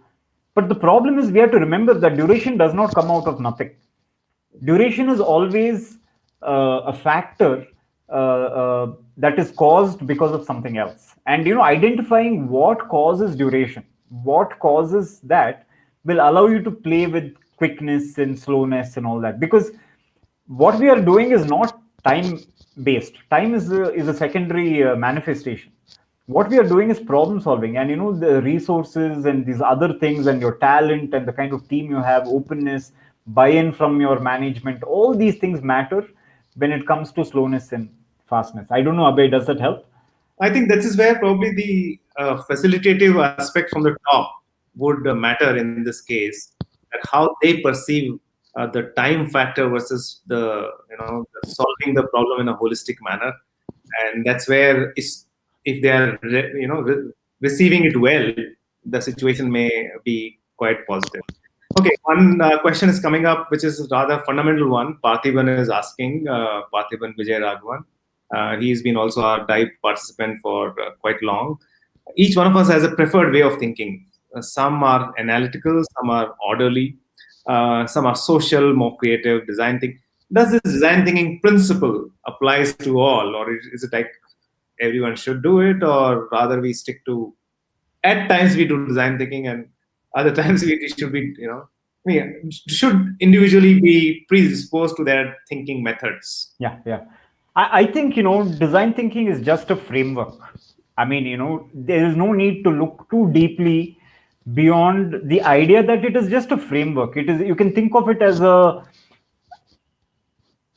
But the problem is, we have to remember that duration does not come out of nothing. Duration is always a factor that is caused because of something else. And identifying what causes duration, what causes that, will allow you to play with quickness and slowness and all that. Because what we are doing is not time based. Time is a secondary manifestation. What we are doing is problem solving, and the resources and these other things, and your talent and the kind of team you have, openness, buy-in from your management. All these things matter when it comes to slowness and fastness. I don't know, Abhay, does that help? I think that is where probably the facilitative aspect from the top would matter in this case, that how they perceive the time factor versus the solving the problem in a holistic manner, and that's where if they are receiving it well, the situation may be quite positive. Okay, one question is coming up, which is rather fundamental one. Parthiban is asking, Parthiban Vijay Raghavan. He's been also our dive participant for quite long. Each one of us has a preferred way of thinking. Some are analytical, some are orderly, some are social, more creative, design thinking. Does this design thinking principle applies to all, or is it like everyone should do it, or rather we stick to? At times we do design thinking, and other times we should be, should individually be predisposed to their thinking methods. Yeah. I think, design thinking is just a framework. I mean, there is no need to look too deeply beyond the idea that it is just a framework. It is, you can think of it as a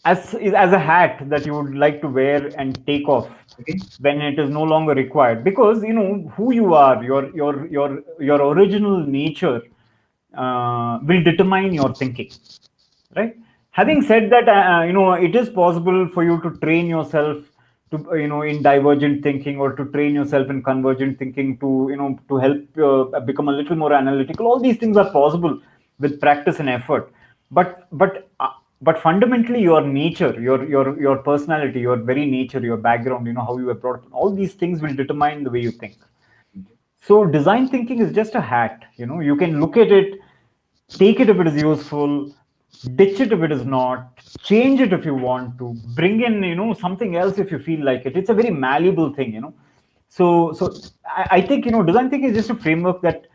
hat that you would like to wear and take off Okay. when it is no longer required, because who you are, your original nature will determine your thinking, right? Having said that, it is possible for you to train yourself to, in divergent thinking, or to train yourself in convergent thinking, to to help become a little more analytical. All these things are possible with practice and effort, but fundamentally your nature, your personality, your very nature, your background, how you were brought up, all these things will determine the way you think. So design thinking is just a hat. You can look at it, take it if it is useful, ditch it if it is not, change it if you want to, bring in something else if you feel like it. It's a very malleable thing. So I think design thinking is just a framework that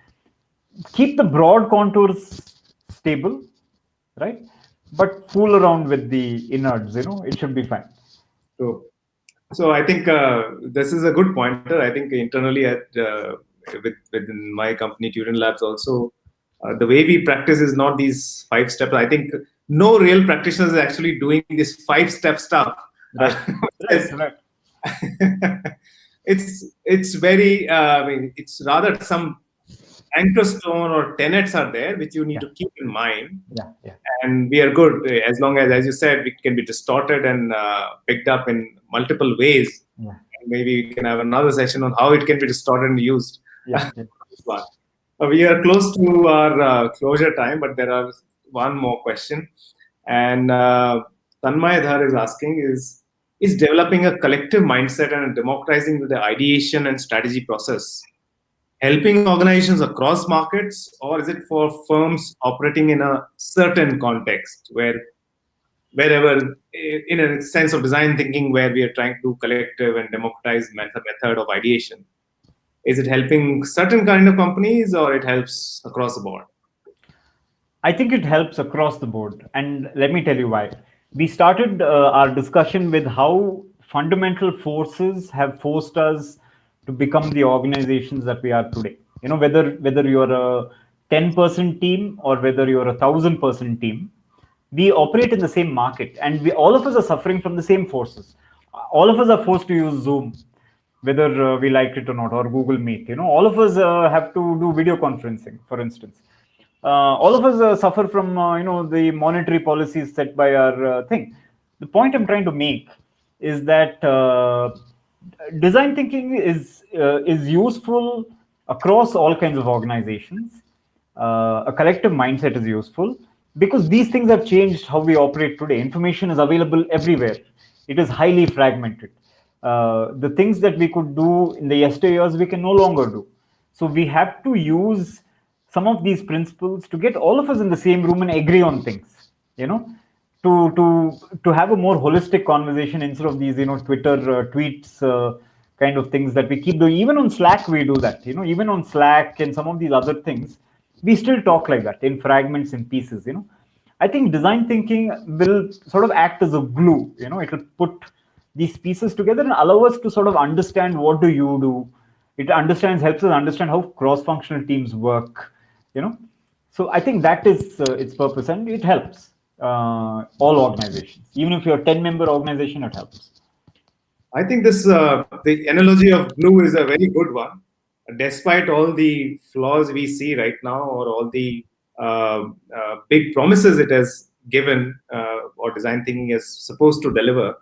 keep the broad contours stable, right? But fool around with the innards. It should be fine. So I think this is a good pointer. I think internally within my company, Turin Labs, also the way we practice is not these 5 steps. I think no real practitioner is actually doing this 5-step stuff. Right. Right. It's very. I mean, it's rather some anchor stone or tenets are there which you need to keep in mind. Yeah. And we are good as long as you said, it can be distorted and picked up in multiple ways. Yeah. Maybe we can have another session on how it can be distorted and used. Yeah. We are close to our closure time, but there are one more question. And Tanmay Dhar is asking, is developing a collective mindset and democratizing the ideation and strategy process helping organizations across markets, or is it for firms operating in a certain context wherever in a sense of design thinking where we are trying to do collective and democratize method of ideation? Is it helping certain kind of companies, or it helps across the board? I think it helps across the board. And let me tell you why. We started our discussion with how fundamental forces have forced us to become the organizations that we are today. Whether you're a 10-person team or whether you're a 1,000-person team, we operate in the same market, and all of us are suffering from the same forces. All of us are forced to use Zoom, whether we like it or not, or Google Meet. All of us have to do video conferencing, for instance. All of us suffer from the monetary policies set by our thing. The point I'm trying to make is that design thinking is useful across all kinds of organizations. A collective mindset is useful because these things have changed how we operate today. Information is available everywhere. It is highly fragmented. The things that we could do in the yesteryears, we can no longer do. So we have to use some of these principles to get all of us in the same room and agree on things, to have a more holistic conversation instead of these, Twitter tweets kind of things that we keep doing. Even on Slack, we do that, even on Slack and some of these other things, we still talk like that in fragments and pieces, I think design thinking will sort of act as a glue, it will put these pieces together and allow us to sort of understand what do you do. It helps us understand how cross-functional teams work, So I think that is its purpose, and it helps all organizations. Even if you're a 10-member organization, it helps. I think this the analogy of glue is a very good one. Despite all the flaws we see right now, or all the big promises it has given, or design thinking is supposed to deliver,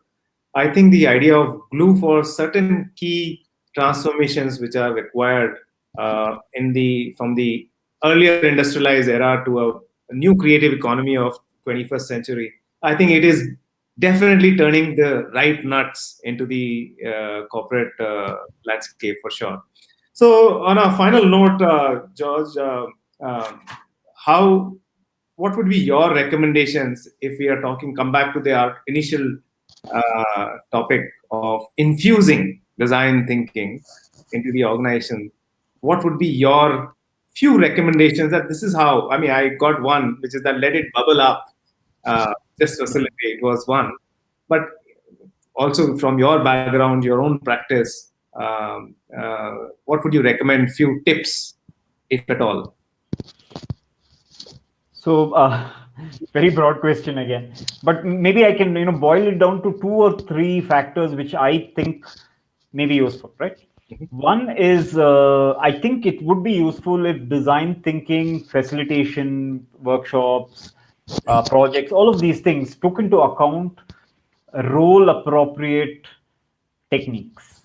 I think the idea of glue for certain key transformations which are required in the from the earlier industrialized era to a new creative economy of 21st century. I think it is definitely turning the right nuts into the corporate landscape for sure. So, on a final note, George, um how what would be your recommendations if we are talking? Come back to the our initial topic of infusing design thinking into the organization. What would be your few recommendations that this is how? I mean, I got one, which is that let it bubble up, just facilitate was one, but also from your background, your own practice, what would you recommend? Few tips, if at all. So, very broad question again, but maybe I can boil it down to two or three factors which I think may be useful. Right. One is I think it would be useful if design thinking, facilitation, workshops, projects, all of these things took into account role appropriate techniques.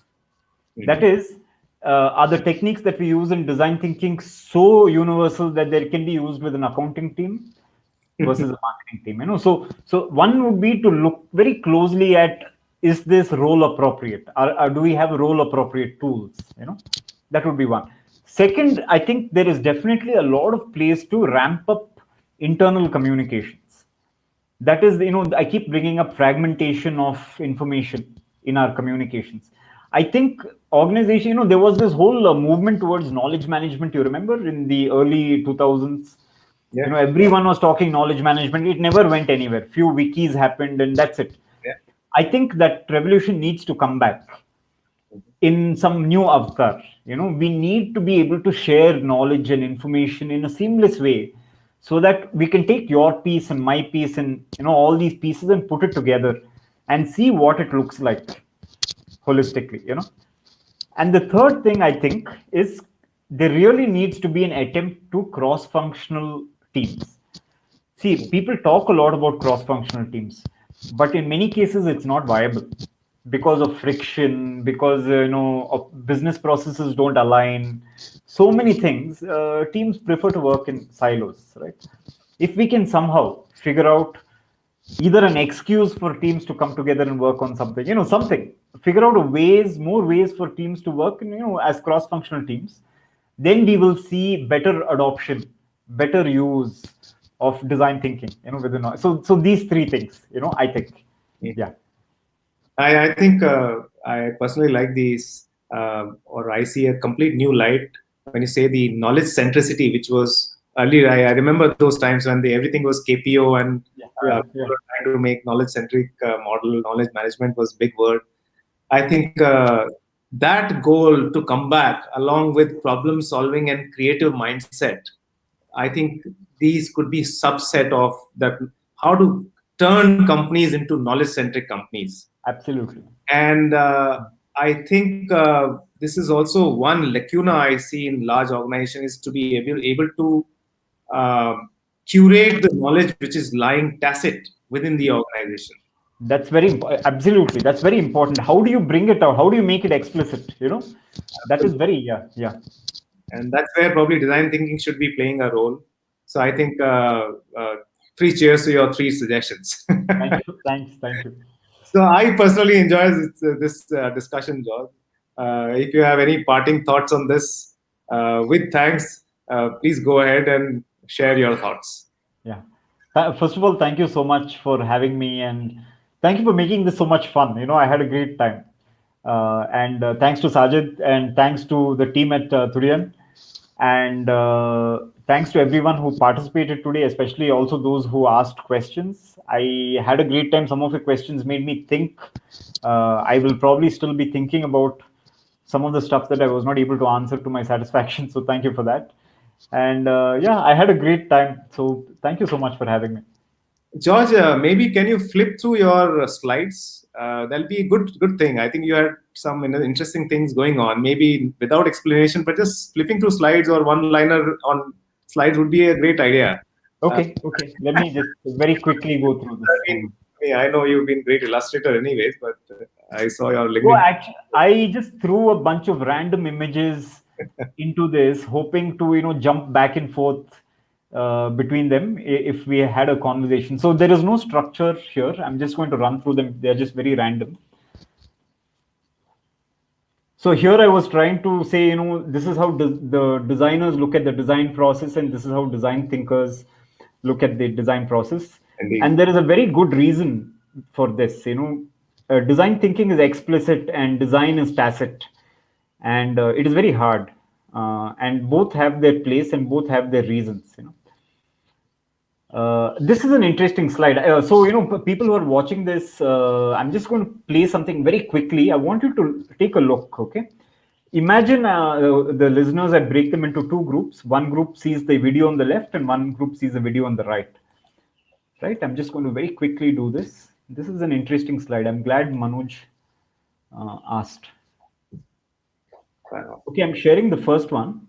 That is, are the techniques that we use in design thinking so universal that they can be used with an accounting team versus a marketing team? So one would be to look very closely at, is this role appropriate? Or do we have role appropriate tools? That would be one. Second, I think there is definitely a lot of place to ramp up internal communications. That is, I keep bringing up fragmentation of information in our communications. I think organization, there was this whole movement towards knowledge management, you remember, in the early 2000s. Yeah. Everyone was talking knowledge management. It never went anywhere. Few wikis happened and that's it. Yeah. I think that revolution needs to come back in some new avatar. We need to be able to share knowledge and information in a seamless way, so that we can take your piece and my piece and all these pieces and put it together and see what it looks like holistically. And the third thing I think is there really needs to be an attempt to cross functional teams. See, people talk a lot about cross functional teams, but in many cases it's not viable because of friction, because of business processes don't align. So many things. Teams prefer to work in silos, right? If we can somehow figure out either an excuse for teams to come together and work on something, something, figure out more ways for teams to work, as cross functional teams, then we will see better adoption, better use of design thinking, within. So these three things, I think. Yeah. I think I personally like these, or I see a complete new light when you say the knowledge centricity, which was earlier. I remember those times when everything was KPO and people were trying to make knowledge centric model. Knowledge management was big word. I think that goal to come back along with problem solving and creative mindset, I think these could be subset of that, how to turn companies into knowledge centric companies. Absolutely. And I think this is also one lacuna I see in large organizations, is to be able to curate the knowledge which is lying tacit within the organization. That's absolutely. That's very important. How do you bring it out? How do you make it explicit? That is very, yeah. And that's where probably design thinking should be playing a role. So I think three cheers to your three suggestions. Thank you. So I personally enjoy this discussion, George. If you have any parting thoughts on this, with thanks, please go ahead and share your thoughts. Yeah. First of all, thank you so much for having me, and thank you for making this so much fun. I had a great time. And thanks to Sajid, and thanks to the team at Turian, and thanks to everyone who participated today, especially also those who asked questions. I had a great time. Some of the questions made me think. I will probably still be thinking about some of the stuff that I was not able to answer to my satisfaction. So thank you for that. And yeah, I had a great time. So thank you so much for having me. George, maybe can you flip through your slides? That'll be a good thing. I think you had some interesting things going on. Maybe without explanation, but just flipping through slides or one liner on slides would be a great idea. Uh, Okay, okay. Let me just very quickly go through I this mean, thing. I know you've been great illustrator, anyways, but I saw your So LinkedIn. actually, I just threw a bunch of random images into this, hoping to jump back and forth between them if we had a conversation. So there is no structure here. I'm just going to run through them. They're just very random. So here I was trying to say, this is how the designers look at the design process, and this is how design thinkers look at the design process. Indeed. And there is a very good reason for this. Design thinking is explicit and design is tacit, and it is very hard. And both have their place and both have their reasons. This is an interesting slide. So, people who are watching this, I'm just going to play something very quickly. I want you to take a look, okay? Imagine the listeners, I break them into two groups. One group sees the video on the left, and one group sees the video on the right. Right? I'm just going to very quickly do this. This is an interesting slide. I'm glad Manoj asked. Okay, I'm sharing the first one.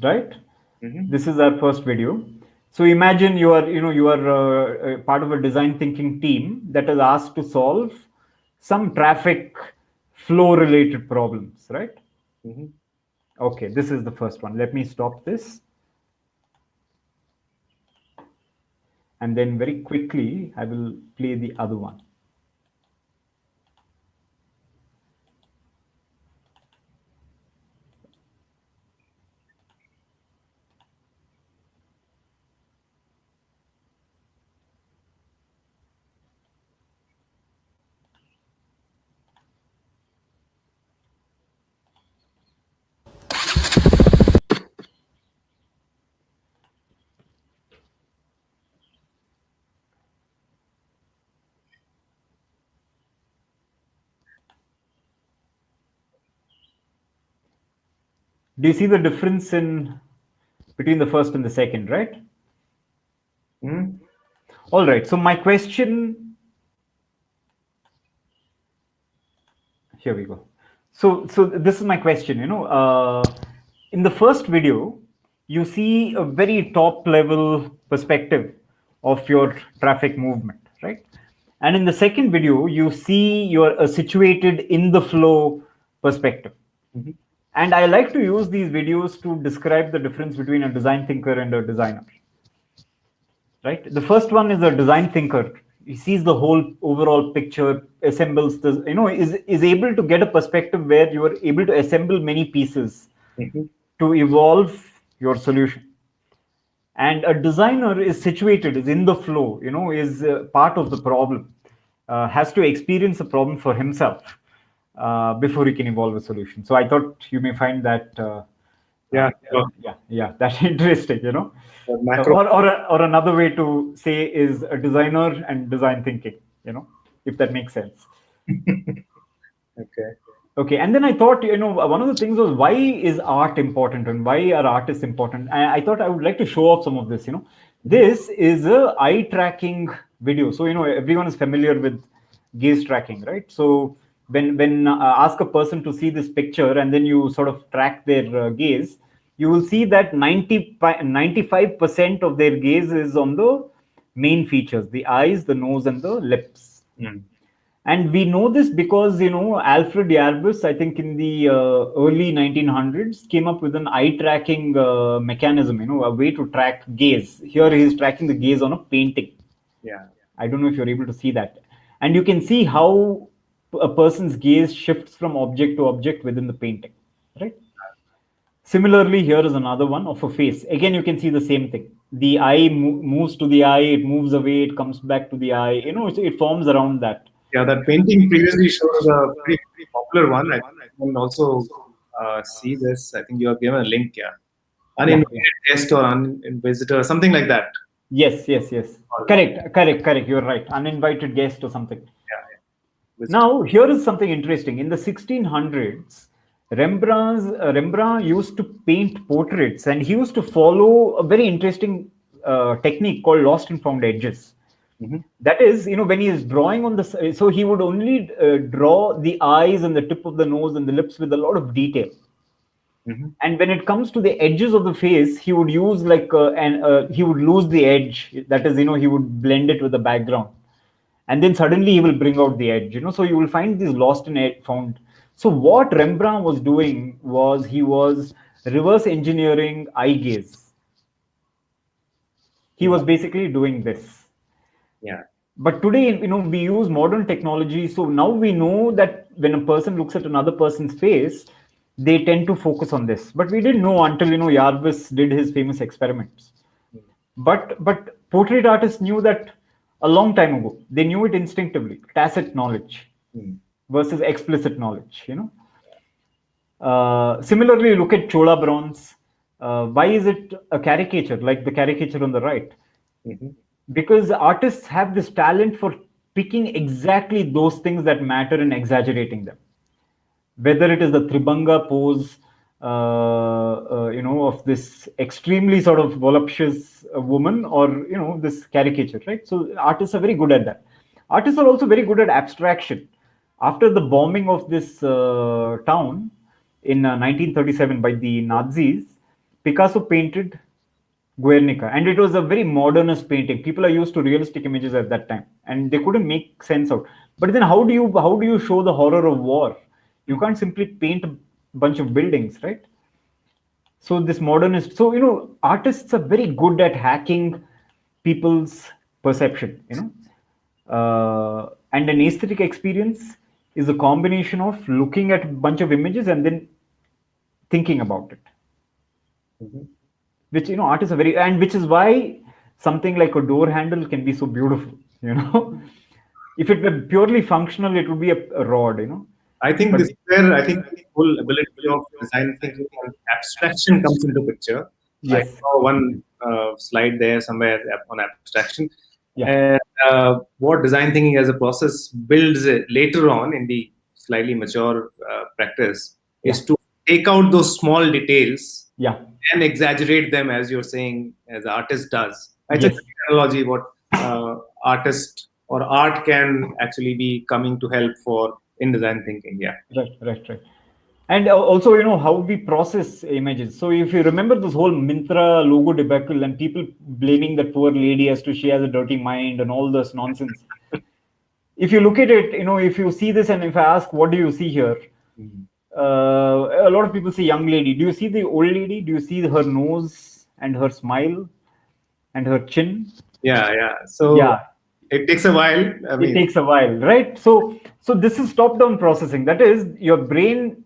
Right? Mm-hmm. This is our first video. So imagine you are part of a design thinking team that is asked to solve some traffic flow related problems, right? Mm-hmm. Okay, this is the first one. Let me stop this. And then very quickly, I will play the other one. Do you see the difference in between the first and the second, right? Mm-hmm. All right. So my question, here we go. So this is my question. In the first video, you see a very top level perspective of your traffic movement, right? And in the second video, you see you're situated in the flow perspective. Mm-hmm. And I like to use these videos to describe the difference between a design thinker and a designer. Right? The first one is a design thinker. He sees the whole overall picture, assembles the, is able to get a perspective where you are able to assemble many pieces Mm-hmm. to evolve your solution. And a designer is situated, is in the flow, is part of the problem, has to experience the problem for himself before he can evolve a solution. So I thought you may find that Yeah. Sure. yeah, that's interesting, Macro. or another way to say is a designer and design thinking, if that makes sense. Okay. Okay, and then I thought, one of the things was, why is art important and why are artists important? I thought I would like to show off some of this. This is a eye tracking video. So everyone is familiar with gaze tracking, right? So when ask a person to see this picture and then you sort of track their gaze, you will see that 95% of their gaze is on the main features: the eyes, the nose, and the lips. Mm. And we know this because Alfred Yarbus, I think in the early 1900s, came up with an eye tracking mechanism, a way to track gaze. Here he is tracking the gaze on a painting. Yeah. I don't know if you're able to see that, and you can see how a person's gaze shifts from object to object within the painting, right? Similarly, here is another one of a face. Again, you can see the same thing. The eye moves to the eye, it moves away, it comes back to the eye. It forms around that. Yeah. That painting previously showed a pretty popular one. I think you can also see this. I think you have given a link. Yeah, Yeah, yeah. uninvited guest or visitor, something like that. Yes, yes, yes. Correct, correct, correct. You're right. Uninvited guest or something. Yeah, yeah. Visitor. Now, here is something interesting. In the 1600s, Rembrandt used to paint portraits, and he used to follow a very interesting technique called lost and found edges. Mm-hmm. That is, when he is drawing on the, so he would only draw the eyes and the tip of the nose and the lips with a lot of detail. Mm-hmm. And when it comes to the edges of the face, he would use like he would lose the edge. That is, he would blend it with the background, and then suddenly he will bring out the edge. So you will find these lost and found. So what Rembrandt was doing was he was reverse engineering eye gaze. He was basically doing this. Yeah. But today, we use modern technology, so now we know that when a person looks at another person's face, they tend to focus on this. But we didn't know until Jarvis did his famous experiments. But portrait artists knew that a long time ago. They knew it instinctively. Tacit knowledge versus explicit knowledge. Similarly, look at Chola bronze. Why is it a caricature, like the caricature on the right? Mm-hmm. Because artists have this talent for picking exactly those things that matter and exaggerating them, whether it is the Tribanga pose, of this extremely sort of voluptuous woman, or this caricature, right? So artists are very good at that. Artists are also very good at abstraction. After the bombing of this town in 1937 by the Nazis, Picasso painted Guernica, and it was a very modernist painting. People are used to realistic images at that time, and they couldn't make sense out. But then, how do you show the horror of war? You can't simply paint a bunch of buildings, right? So this modernist, so artists are very good at hacking people's perception. And an aesthetic experience is a combination of looking at a bunch of images and then thinking about it. Mm-hmm. Which artists are very, and which is why something like a door handle can be so beautiful. If it were purely functional, it would be a rod. I think But this is where I think full ability of design thinking and abstraction comes into picture. I yes, saw one slide there somewhere on abstraction, yeah, and what design thinking as a process builds later on in the slightly mature practice yeah, is to take out those small details yeah, and exaggerate them, as you're saying, as the artist does. It's a yes, great analogy what artist or art can actually be coming to help for in design thinking. Yeah. right, right, right. And also, how we process images. So if you remember this whole Mintra logo debacle and people blaming that poor lady as to she has a dirty mind and all this nonsense. If you look at it, if you see this and if I ask, what do you see here? Mhm. A lot of people say young lady. Do you see the old lady? Do you see her nose and her smile and her chin? Yeah, yeah. So Yeah, it takes a while. I it mean, takes a while, right? So this is top-down processing. That is your brain.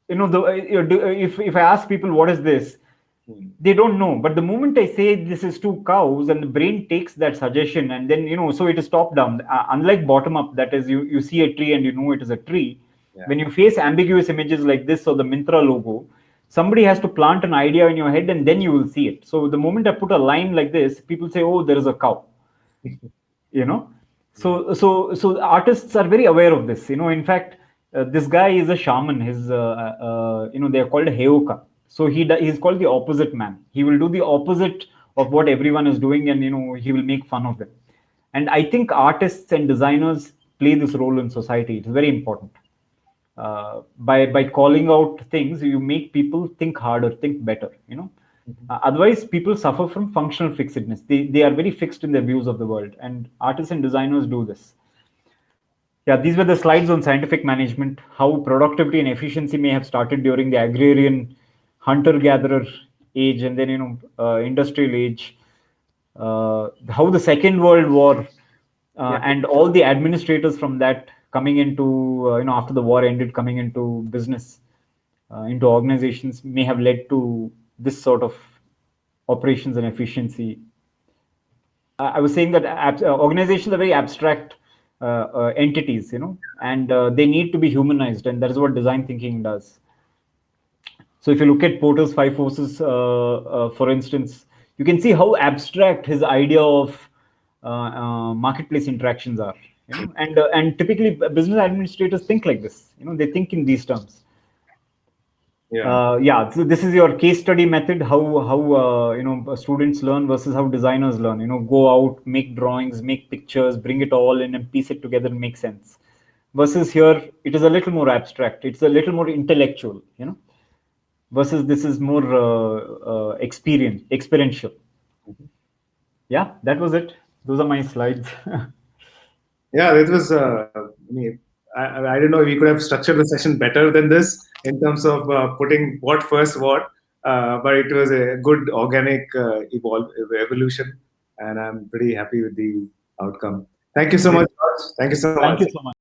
If I ask people what is this, hmm, they don't know. But the moment I say this is two cows, and the brain takes that suggestion, and then so it is top-down. Unlike bottom-up, that is you see a tree and you know it is a tree. yeah. When you face ambiguous images like this or the Mintra logo, somebody has to plant an idea in your head, and then you will see it. So the moment I put a line like this, people say, "Oh, there is a cow." you know Hmm. so artists are very aware of this. In fact, this guy is a shaman. His they are called heoka. So he's called the opposite man. He will do the opposite of what everyone is doing, and he will make fun of them. And I think artists and designers play this role in society. It's very important. By calling out things, you make people think harder, think better. Otherwise, people suffer from functional fixedness. They are very fixed in their views of the world, and artists and designers do this. Yeah, these were the slides on scientific management, how productivity and efficiency may have started during the agrarian hunter-gatherer age, and then industrial age. How the Second World War Yeah. and all the administrators from that coming into after the war ended, coming into business, into organizations, may have led to this sort of operations and efficiency. I was saying that organizations are very abstract entities, and they need to be humanized, and that is what design thinking does. So if you look at Porter's five forces, for instance, you can see how abstract his idea of marketplace interactions are. And typically business administrators think like this. They think in these terms. Yeah. Yeah, so this is your case study method. How students learn versus how designers learn. Go out, make drawings, make pictures, bring it all in and piece it together and make sense. Versus here, it is a little more abstract. It's a little more intellectual. Versus this is more experiential. Yeah, that was it. Those are my slides. Yeah, it was. I mean, I don't know. We could have structured the session better than this in terms of putting what first what, but it was a good organic evolution, and I'm pretty happy with the outcome. Thank you so Great. much, George. Thank you so Thank much. you so much.